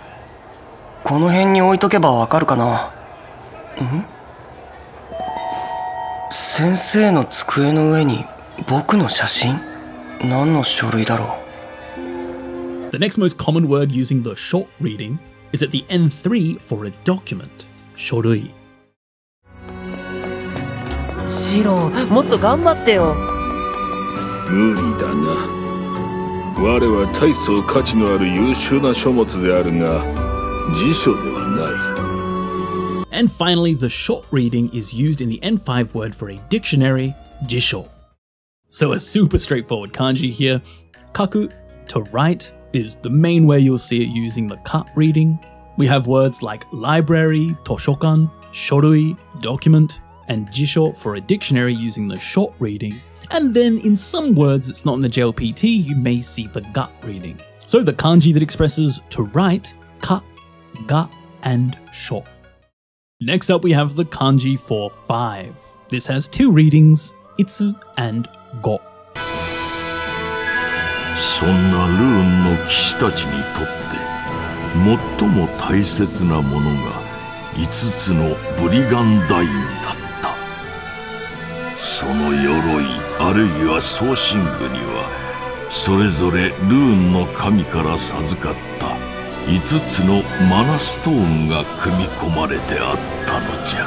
この辺に置いとけばわかるかな。先生の机の上に僕の写真？何の書類だろう？ The next most common word using the short reading is at the N3 for a document, 書類。シロ、もっと頑張ってよ。無理だな。我は大層価値のある優秀な書物であるが、辞書ではない。And finally, the short reading is used in the N5 word for a dictionary, 辞書. So a super straightforward kanji here. Kaku, to write, is the main way you'll see it using the cut reading. We have words like library, toshokan, shorui, document, and jisho for a dictionary using the short reading. And then in some words that's not in the JLPT, you may see the gut reading. So the kanji that expresses to write, ka, ga, and sho. Next up we have the kanji for 5. This has 2 readings, itsu and go. そんなルーンの騎士たちにとって最も大切なものが5つのブリガンダインだった。その鎧あるいは装身具にはそれぞれルーンの神から授かった5つのマナストーンが組み込まれてあったのじゃ。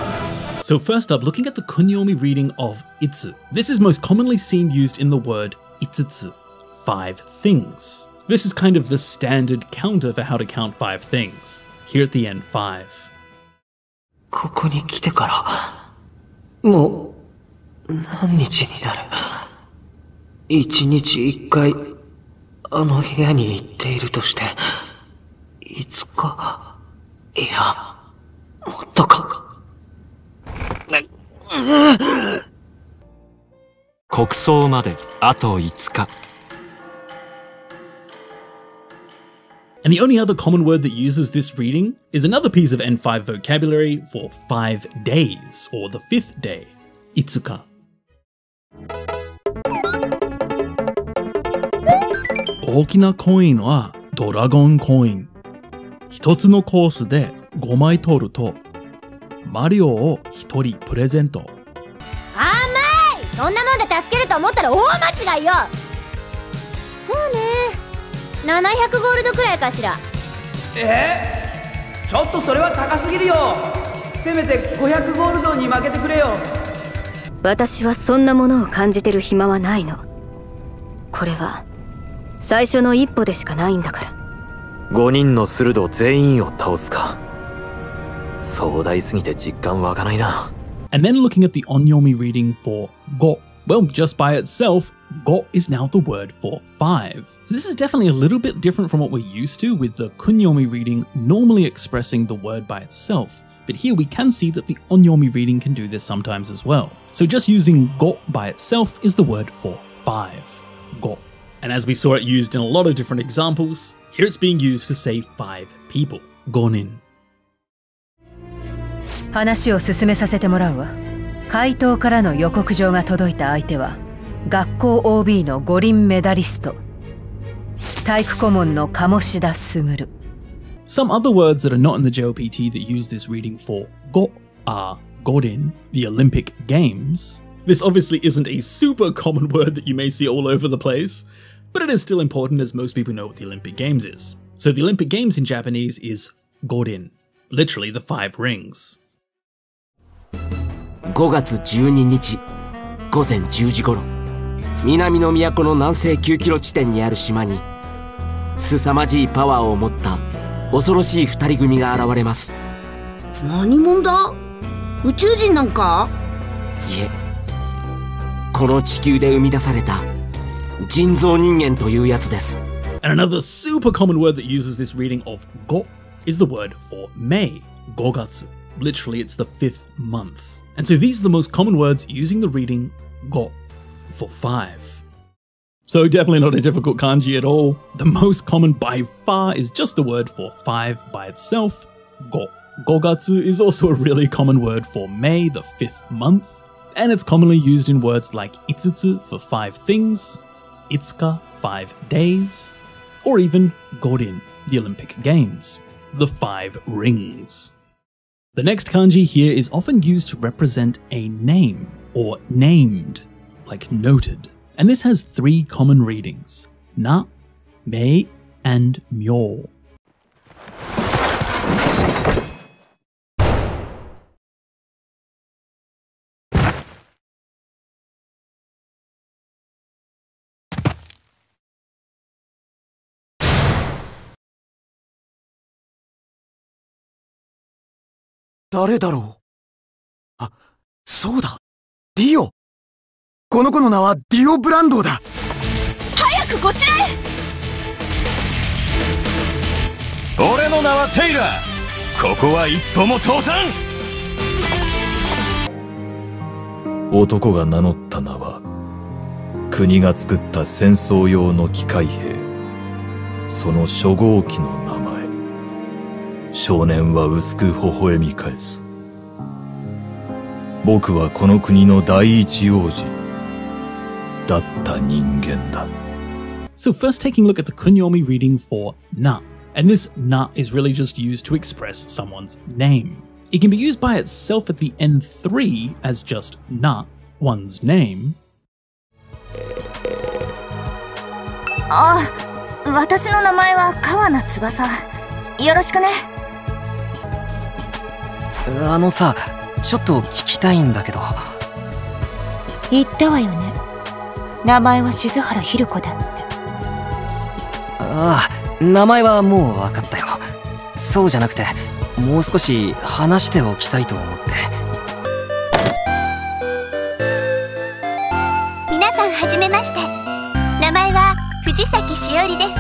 So first up, looking at the kunyomi reading of itsu. This is most commonly seen used in the word itsutsu, 5 things. This is kind of the standard counter for how to count 5 things. Here at the end, 5. ここに来てからもう何日になる。1日1回あの部屋に行っているとして5日、いやもっとか。国葬まであと5日。And the only other common word that uses this reading is another piece of N5 vocabulary for 5 days, or the 5th day, itsuka. 大きなコインはドラゴンコイン。一つのコースで5枚取ると、マリオを1人プレゼント。甘い！そんなもんで助けると思ったら大間違いよ。そうね。700ゴールドくらいかしら。ちょっとそれは高すぎるよ。せめて500ゴールドに負けてくれよ。私はそんなものを感じてる暇はないの。これは最初の一歩でしかないんだから。5人のスルド全員を倒すか。壮大すぎて実感湧かないな。And then looking at the onyomi reading for go. Well, just by itself, go is now the word for 5. So this is definitely a little bit different from what we're used to with the kunyomi reading normally expressing the word by itself. But here we can see that the onyomi reading can do this sometimes as well. So just using go by itself is the word for 5. Go. And as we saw it used in a lot of different examples, here it's being used to say 5 people. Gonin. 話を進めさせてもらうわ。怪盗からの予告状が届いた相手は学校 OB の五輪メダリスト体育顧問の鴨志田卓。 Some other words that are not in the JLPT that use this reading for go are Gorin, the Olympic Games. This obviously isn't a super common word that you may see all over the place, but it is still important as most people know what the Olympic Games is. So the Olympic Games in Japanese is Gorin, literally the 5 rings. 5月12日午前10時頃、南の都の南西9キロ地点にある島に凄まじいパワーを持った恐ろしい2人組が現れます。何者だ？宇宙人なんか？いえ、この地球で生み出された人造人間というやつです。 And another super common word that uses this reading of go is the word for May, 5月. Literally, it's the 5th month. And so these are the most common words using the reading go for 5. So definitely not a difficult kanji at all. The most common by far is just the word for 5 by itself, go. Gogatsu is also a really common word for May, the 5th month. And it's commonly used in words like itsutsu for 5 things, itsuka, 5 days, or even Gorin, the Olympic Games, the 5 rings. The next kanji here is often used to represent a name, or named, like noted. And this has 3 common readings: na, mei, and myo. Dare daro? Ah, so da. Dio! この子の名はディオ・ブランドーだ。早くこちらへ。俺の名はテイラー。ここは一歩も通さん。男が名乗った名は、国が作った戦争用の機械兵、その初号機の名前。少年は薄く微笑み返す。僕はこの国の第一王子だった人間だ。So first taking a look at the kunyomi reading for na. And this na is really just used to express someone's name. It can be used by itself at the end 3 as just na, one's name. あ、私の名前は川名翼。よろしくね。さ、ちょっと聞きたいんだけど。言ったわよね。名前は静原ひる子だって。ああ、名前はもう分かったよ。そうじゃなくて、もう少し話しておきたいと思って。皆さんはじめまして。名前は藤崎しおりです。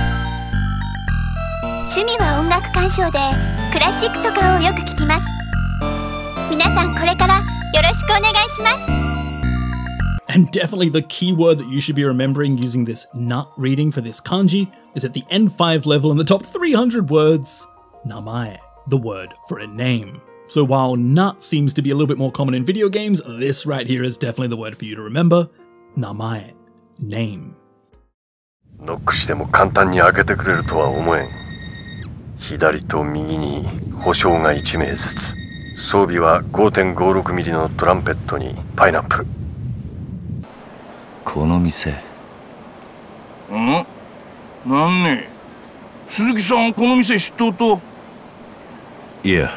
趣味は音楽鑑賞でクラシックとかをよく聞きます。皆さんこれからよろしくお願いします。And definitely the key word that you should be remembering using this na reading for this kanji is at the end 5 level in the top 300 words, namae, the word for a name. So while na seems to be a little bit more common in video games, this right here is definitely the word for you to remember, namae, name. ノックしても簡単に開けてくれるとは思えん。左と右に保証が1名ずつ。装備は 5.56 ミリのトランペットにパイナップル。この店。なんね。鈴木さんこの店知っとうと。いや。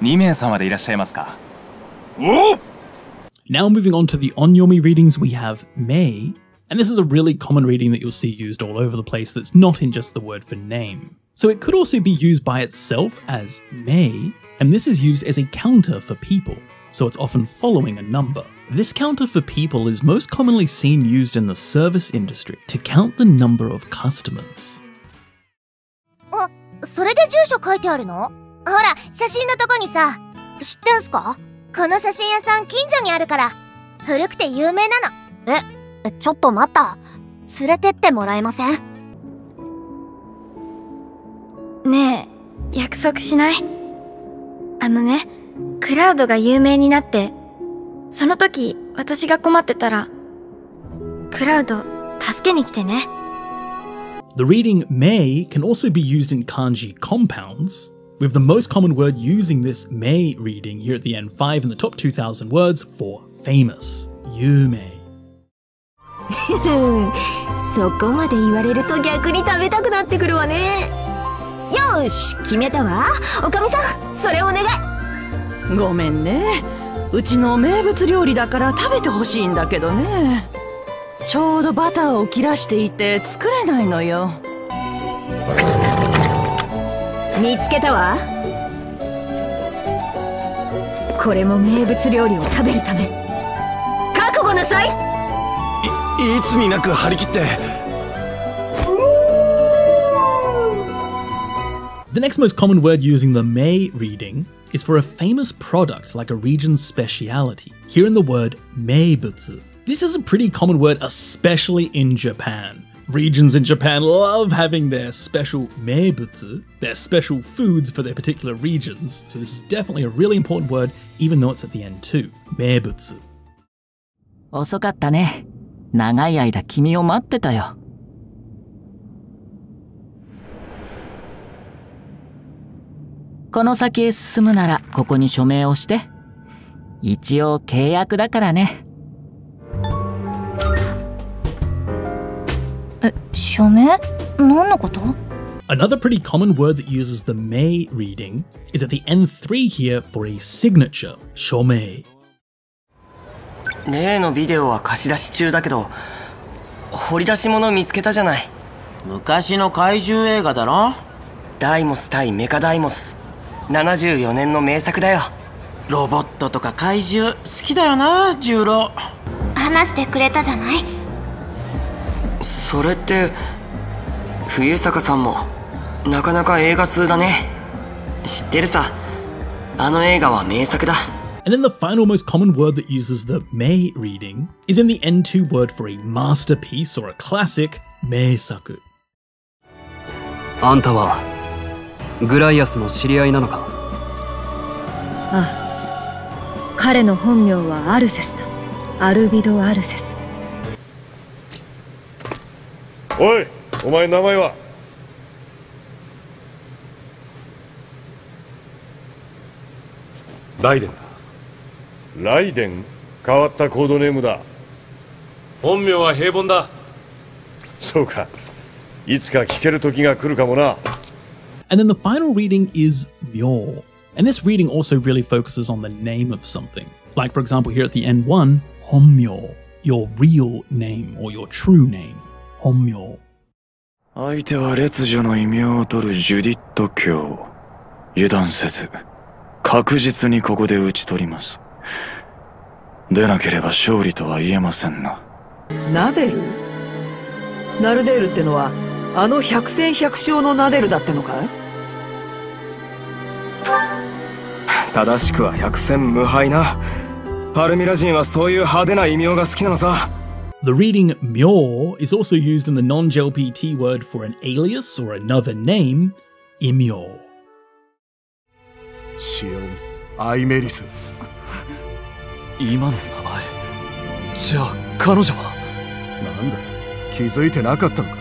2名様でいらっしゃいますか。お！ Now moving on to the onyomi readings, we have May, and this is a really common reading that you'll see used all over the place that's not in just the word for name. So it could also be used by itself as May, and this is used as a counter for people, so it's often following a number. This counter for people is most commonly seen used in the service industry to count the number of customers. あ、それで住所書いてあるの？ほら、写真のとこにさ、知ってんすか？この写真屋さん近所にあるから、古くて有名なの。ちょっと待った。連れてってもらえません？ねえ、約束しない？クラウドが有名になって、その時私が困ってたら、クラウド助けに来てね。The reading May can also be used in kanji compounds, with the most common word using this May reading here at the end 5 in the top 2,000 words for famous, yume. そこまで言われると逆に食べたくなってくるわね。よし、決めたわ。おかみさん、それお願い。ごめんね。うちの名物料理だから食べてほしいんだけどね。ちょうどバターを切らしていて作れないのよ。見つけたわ。これも名物料理を食べるため。覚悟なさい。いつになく張り切って。The next most common word using the May reading is for a famous product like a region's speciality, here in the word meibutsu. This is a pretty common word, especially in Japan. Regions in Japan love having their special meibutsu, their special foods for their particular regions, so this is definitely a really important word, even though it's at the end too. Meibutsu. 遅かったね。長い間君を待ってたよ。この先へ進むならここに署名をして。一応契約だからね。署名？何のこと？ Another pretty common word that uses the May reading is at the N3 here for a signature, 署名。例のビデオは貸し出し中だけど、掘り出し物見つけたじゃない。昔の怪獣映画だろ？ダイモス対メカダイモス。74年の名作だよ。ロボットとか怪獣好きだよな、重郎。話してくれたじゃない。それって冬坂さんもなかなか映画通だね。知ってるさ。あの映画は名作だ。And then the final most common word that uses the May reading is in the N2 word for a masterpiece or a classic, 名作。あんたはグライアスの知り合いなのか？ああ、彼の本名はアルセスだ。アルビド・アルセス。おい、お前名前は？ライデンだ。ライデン？変わったコードネームだ。本名は平凡だ。そうか。いつか聞ける時が来るかもな。And then the final reading is myo. And this reading also really focuses on the name of something. Like for example here at the N1, 本名, your real name or your true name. 本名。相手は烈女の異名を取るジュディット卿。油断せず、確実にここで討ち取ります。でなければ勝利とは言えませんな。ナデル？ナルデールってのはあの百戦百勝のナデルだってのかい？正しくは百戦無敗な。パルミラ人はそういう派手な異名が好きなのさ。The reading myo is also used in the non-JLPT word for an alias or another name, 異名。シオン・アイメリス。今の名前。じゃあ彼女は？なんだ、気づいてなかったのか。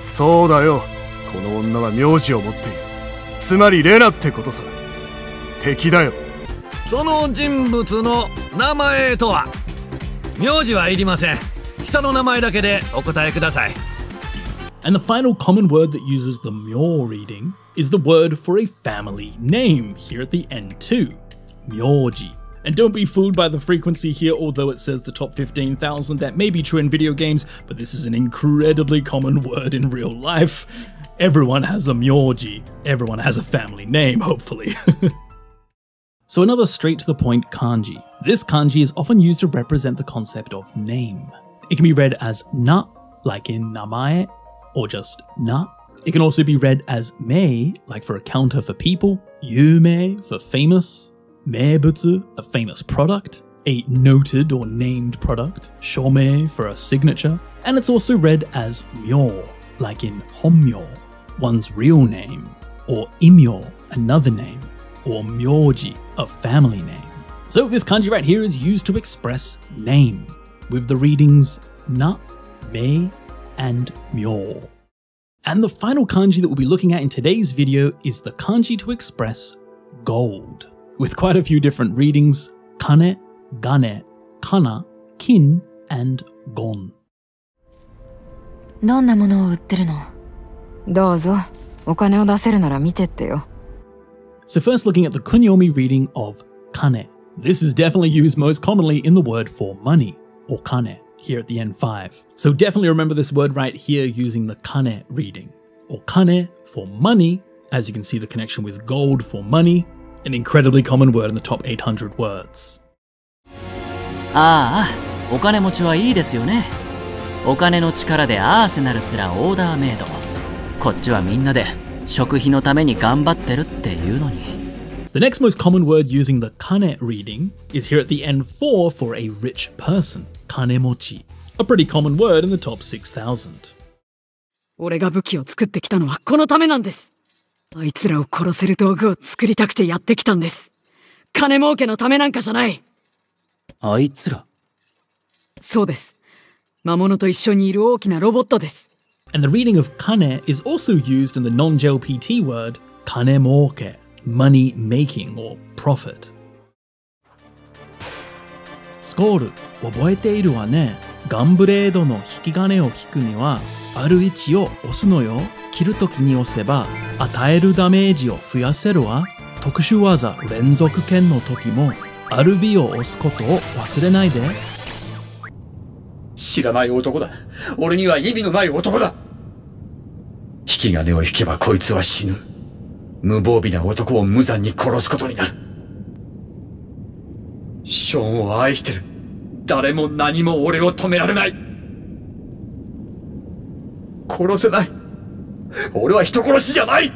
そうだよ、この女は名字を持っている。つまりレナってことさ。敵だよ。その人物の名前とは？名字はいりません。下の名前だけでお答えください。And the final common word that uses the myo reading is the word for a family name here at the N2, 名字. And don't be fooled by the frequency here, although it says the top 15,000. That may be true in video games, but this is an incredibly common word in real life. Everyone has a myoji. Everyone has a family name, hopefully. So another straight to the point kanji. This kanji is often used to represent the concept of name. It can be read as na, like in namae, or just na. It can also be read as mei, like for a counter for people, yume for famous, meibutsu, a famous product, a noted or named product, shome for a signature, and it's also read as myo, like in honmyo, one's real name, or imyo, another name, or myoji, a family name. So this kanji right here is used to express name, with the readings na, mei, and myo. And the final kanji that we'll be looking at in today's video is the kanji to express gold, with quite a few different readings: kane, gane, kana, kin, and gon. どんなものを売ってるの？どうぞ、お金を出せるなら見てってよ。So first looking at the kunyomi reading of kane. This is definitely used most commonly in the word for money, or kane, here at the N5. So definitely remember this word right here using the kane reading, or kane for money, as you can see the connection with gold for money, an incredibly common word in the top 800 words. ああ、お金持ちはいいですよね。お金の力でアーセナルすらオーダーメイド。こっちはみんなで食費のために頑張ってるっていうのに。The next most common word using the kane reading is here at the N4 for a rich person, kanemochi, a pretty common word in the top 6,000. 俺が武器を作ってきたのはこのためなんです。あいつらを殺せる道具を作りたくてやってきたんです。金儲けのためなんかじゃない。あいつら？そうです。魔物と一緒にいる大きなロボットです。And the reading of kane is also used in the non-JLPT word kanemoke, money making or profit. スコール、覚えているわね。ガンブレードの引き金を引くには、R1 を押すのよ。切るときに押せば、与えるダメージを増やせるわ。特殊技連続剣の時も、RB を押すことを忘れないで。知らない男だ。俺には意味のない男だ。引き金を引けばこいつは死ぬ。無防備な男を無残に殺すことになる。ショーンを愛してる。誰も何も俺を止められない。殺せない。俺は人殺しじゃない。こ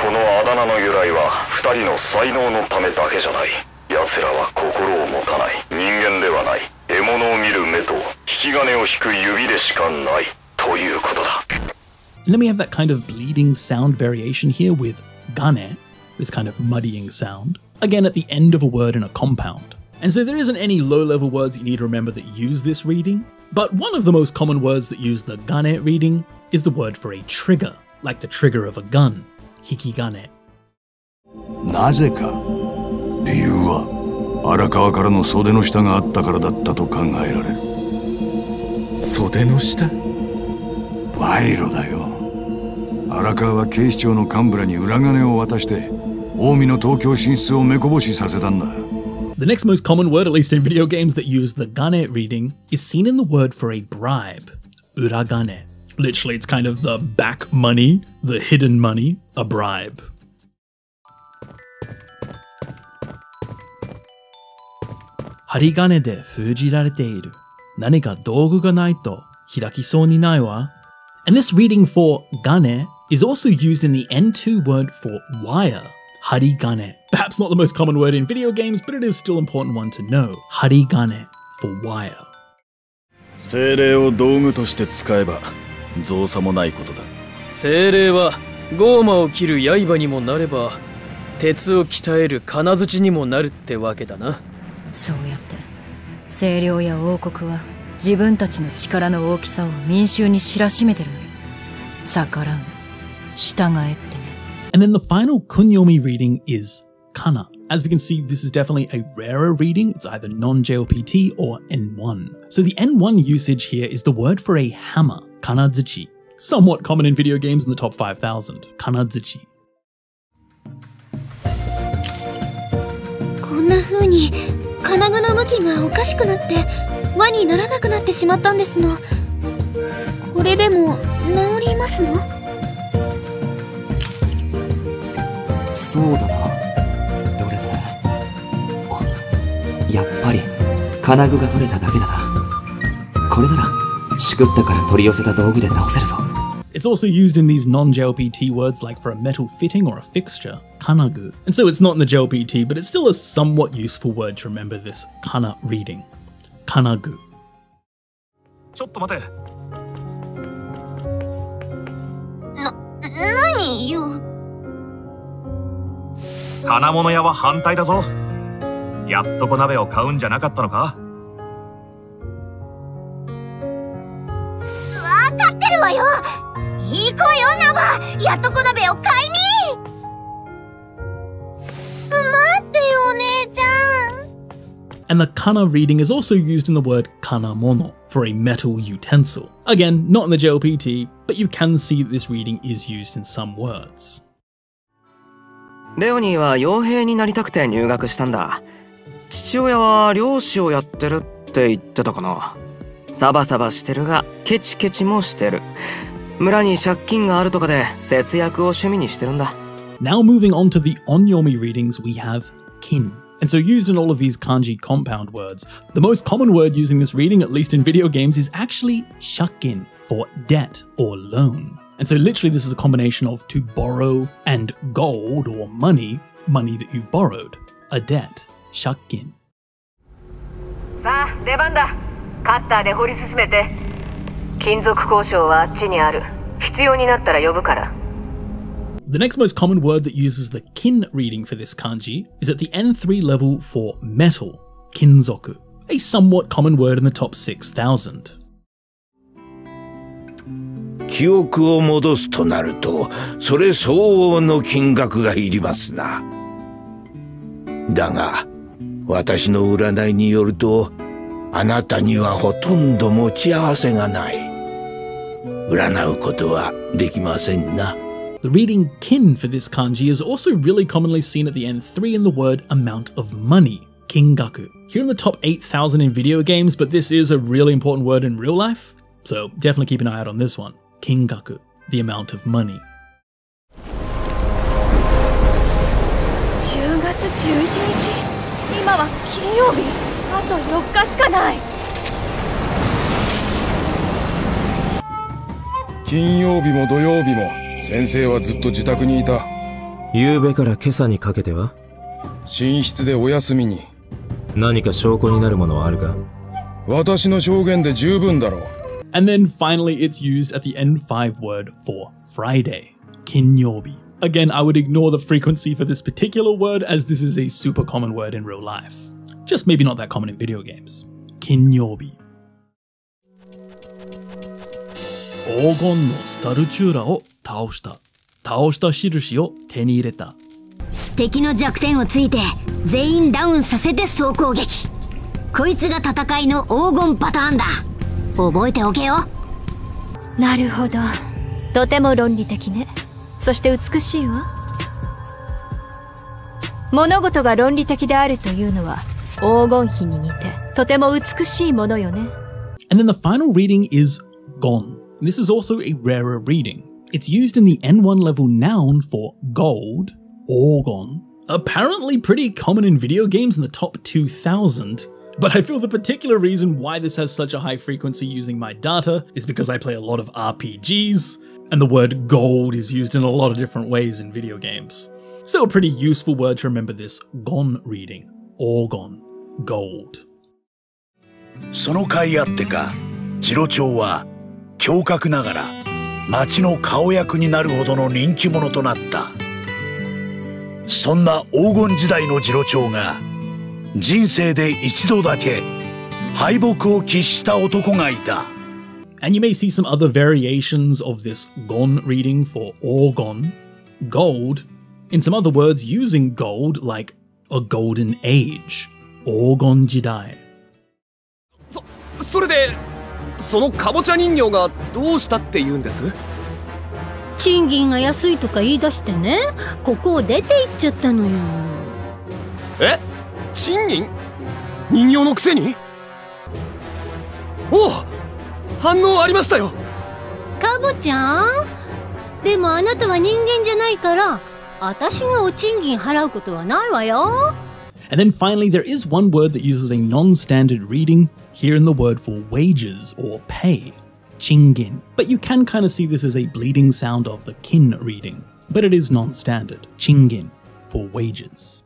のあだ名の由来は二人の才能のためだけじゃない。奴らは心を持たない。人間ではない。獲物を見る目と引き金を引く指でしかないということだ。And then we have that kind of bleeding sound variation here with gane, this kind of muddying sound, again at the end of a word in a compound. And so there isn't any low-level words you need to remember that use this reading, but one of the most common words that use the gane reading is the word for a trigger, like the trigger of a gun, hikigane. なぜか理由は荒川からの袖の下があったからだったと考えられる。袖の下？賄賂だよ。荒川は警視庁の幹部らに裏金を渡して近江の東京進出を目こぼしさせたんだ。The next most common word, at least in video games that use the gane reading, is seen in the word for a bribe, uragane. Literally, it's kind of the back money, the hidden money, a bribe. 針金で封じられている。何か道具がないと開きそうにないわ。And this reading for gane is also used in the N2 word for wire, harigane. Perhaps not the most common word in video games, but it is still an important one to know. Harigane for wire. 精霊を道具として使えば造作もないことだ。精霊はゴーマを切る刃にもなれば鉄を鍛える金槌にもなるってわけだな。そうやって清涼や王国は自分たちの力の大きさを民衆に知らしめてるのよ。逆らうな、従えってね。And then the final kunyomi reading is kana. As we can see, this is definitely a rarer reading. It's either non-JLPT or N1. So the N1 usage here is the word for a hammer, kanadzuchi. Somewhat common in video games in the top 5,000. Kanadzuchi. こんな風に金具の向きがおかしくなって輪にならなくなってしまったんですの。これでも治りますの？そうだな。どれどれ。やっぱり金具が取れただけだな。これならしくったから取り寄せた道具で直せるぞ。It's also used in these non-JLPT words like for a metal fitting or a fixture, kanagu. And so it's not in the JLPT, but it's still a somewhat useful word to remember this kana reading. Kanagu. ちょっと待て。何よ。金物屋は反対だぞ。やっとこ鍋を買うんじゃなかったのか？わかってるわよ。行こうよ、ナバ。やっとこ鍋を買いに。待ってよ、お姉ちゃん。And the kana reading is also used in the word kanamono for a metal utensil. Again, not in the JLPT, but you can see that this reading is used in some words. レオニーは傭兵になりたくて入学したんだ。父親は漁師をやってるって言ってたかな。サバサバしてるがケチケチもしてる。村に借金があるとかで節約を趣味にしてるんだ。Now moving on to the onyomi readings, we have kin. And so used in all of these kanji compound words, the most common word using this reading, at least in video games, is actually shakin for debt or loan. And so literally this is a combination of to borrow and gold or money that you've borrowed, a debt, shakin. さあ、出番だ。カッターで掘り進めて。金属交渉はあっちにある。必要になったら呼ぶから。The next most common word that uses the kin reading for this kanji is at the N3 level for metal, kinzoku, a somewhat common word in the top 6,000. 記憶を戻すとなると、それ相応の金額がいりますな。だが、私の占いによると、あなたにはほとんど持ち合わせがない。占うことはできませんな。The reading kin for this kanji is also really commonly seen at the end 3 in the word amount of money, kingaku. Here in the top 8,000 in video games, but this is a really important word in real life, so definitely keep an eye out on this one. Kingaku, the amount of money. 10月11日、今は金曜日、あと4日しかない。金曜日も土曜日も先生はずっと自宅にいた。夕べから今朝にかけては寝室でお休みに。何か証拠になるものはあるか？私の証言で十分だろう。And then finally it's used at the end 5 word for Friday, kinyobi. Again, I would ignore the frequency for this particular word as this is a super common word in real life. Just maybe not that common in video games. Kinyobi. 黄金のスタルチューラを倒した印を手に入れた。敵の弱点をついて全員ダウンさせて総攻撃。こいつが戦いの黄金パターンだ。覚えておけよ。なるほど。とても論理的ね。そして美しいわ。物事が論理的であるというのは黄金比に似てとても美しいものよね。And then the final reading is gon. This is also a rarer reading. It's used in the N1 level noun for gold, orgon. Apparently pretty common in video games in the top 2,000. But I feel the particular reason why this has such a high frequency using my data is because I play a lot of RPGs, and the word gold is used in a lot of different ways in video games. So a pretty useful word to remember this gon reading. Orgon. Gold. その甲斐あってか、次郎長は侠客ながら町の顔役になるほどの人気者となった。そんな黄金時代の次郎長が人生で一度だけ敗北を喫した男がいた。And you may see some other variations of this gon reading for orgon, gold, in some other words using gold like a golden age, orgon jidai. それでそのカボチャ人形がどうしたって言うんです？賃金が安いとか言い出してね、ここを出て行っちゃったのよ。え？賃金？人形のくせに？おお、反応ありましたよ。カボちゃん？でもあなたは人間じゃないから、私がお賃金払うことはないわよ。And then finally, there is one word that uses a non-standard reading, here in the word for wages or pay, chingin. But you can kind of see this as a bleeding sound of the kin reading, but it is non-standard, chingin, for wages.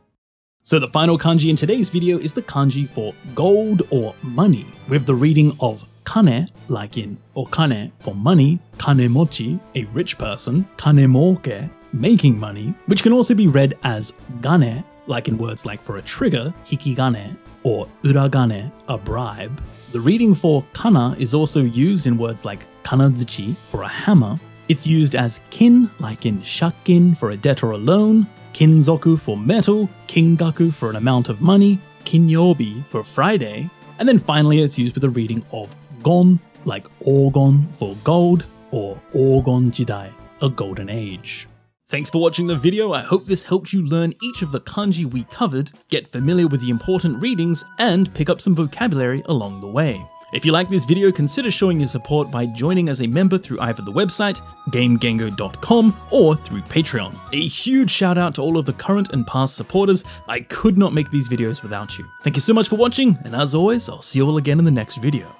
So the final kanji in today's video is the kanji for gold or money, with the reading of kane, like in okane for money, kanemochi, a rich person, kanemoke, making money, which can also be read as gane, like in words like for a trigger, hikigane, or uragane, a bribe. The reading for kana is also used in words like kanazuchi, for a hammer. It's used as kin, like in shakin, for a debt or a loan, kinzoku for metal, kingaku for an amount of money, kinyobi for Friday, and then finally it's used with a reading of gon, like orgon for gold, or orgon jidai, a golden age. Thanks for watching the video. I hope this helped you learn each of the kanji we covered, get familiar with the important readings, and pick up some vocabulary along the way. If you like this video, consider showing your support by joining as a member through either the website, GameGengo.com, or through Patreon. A huge shout out to all of the current and past supporters. I could not make these videos without you. Thank you so much for watching, and as always, I'll see you all again in the next video.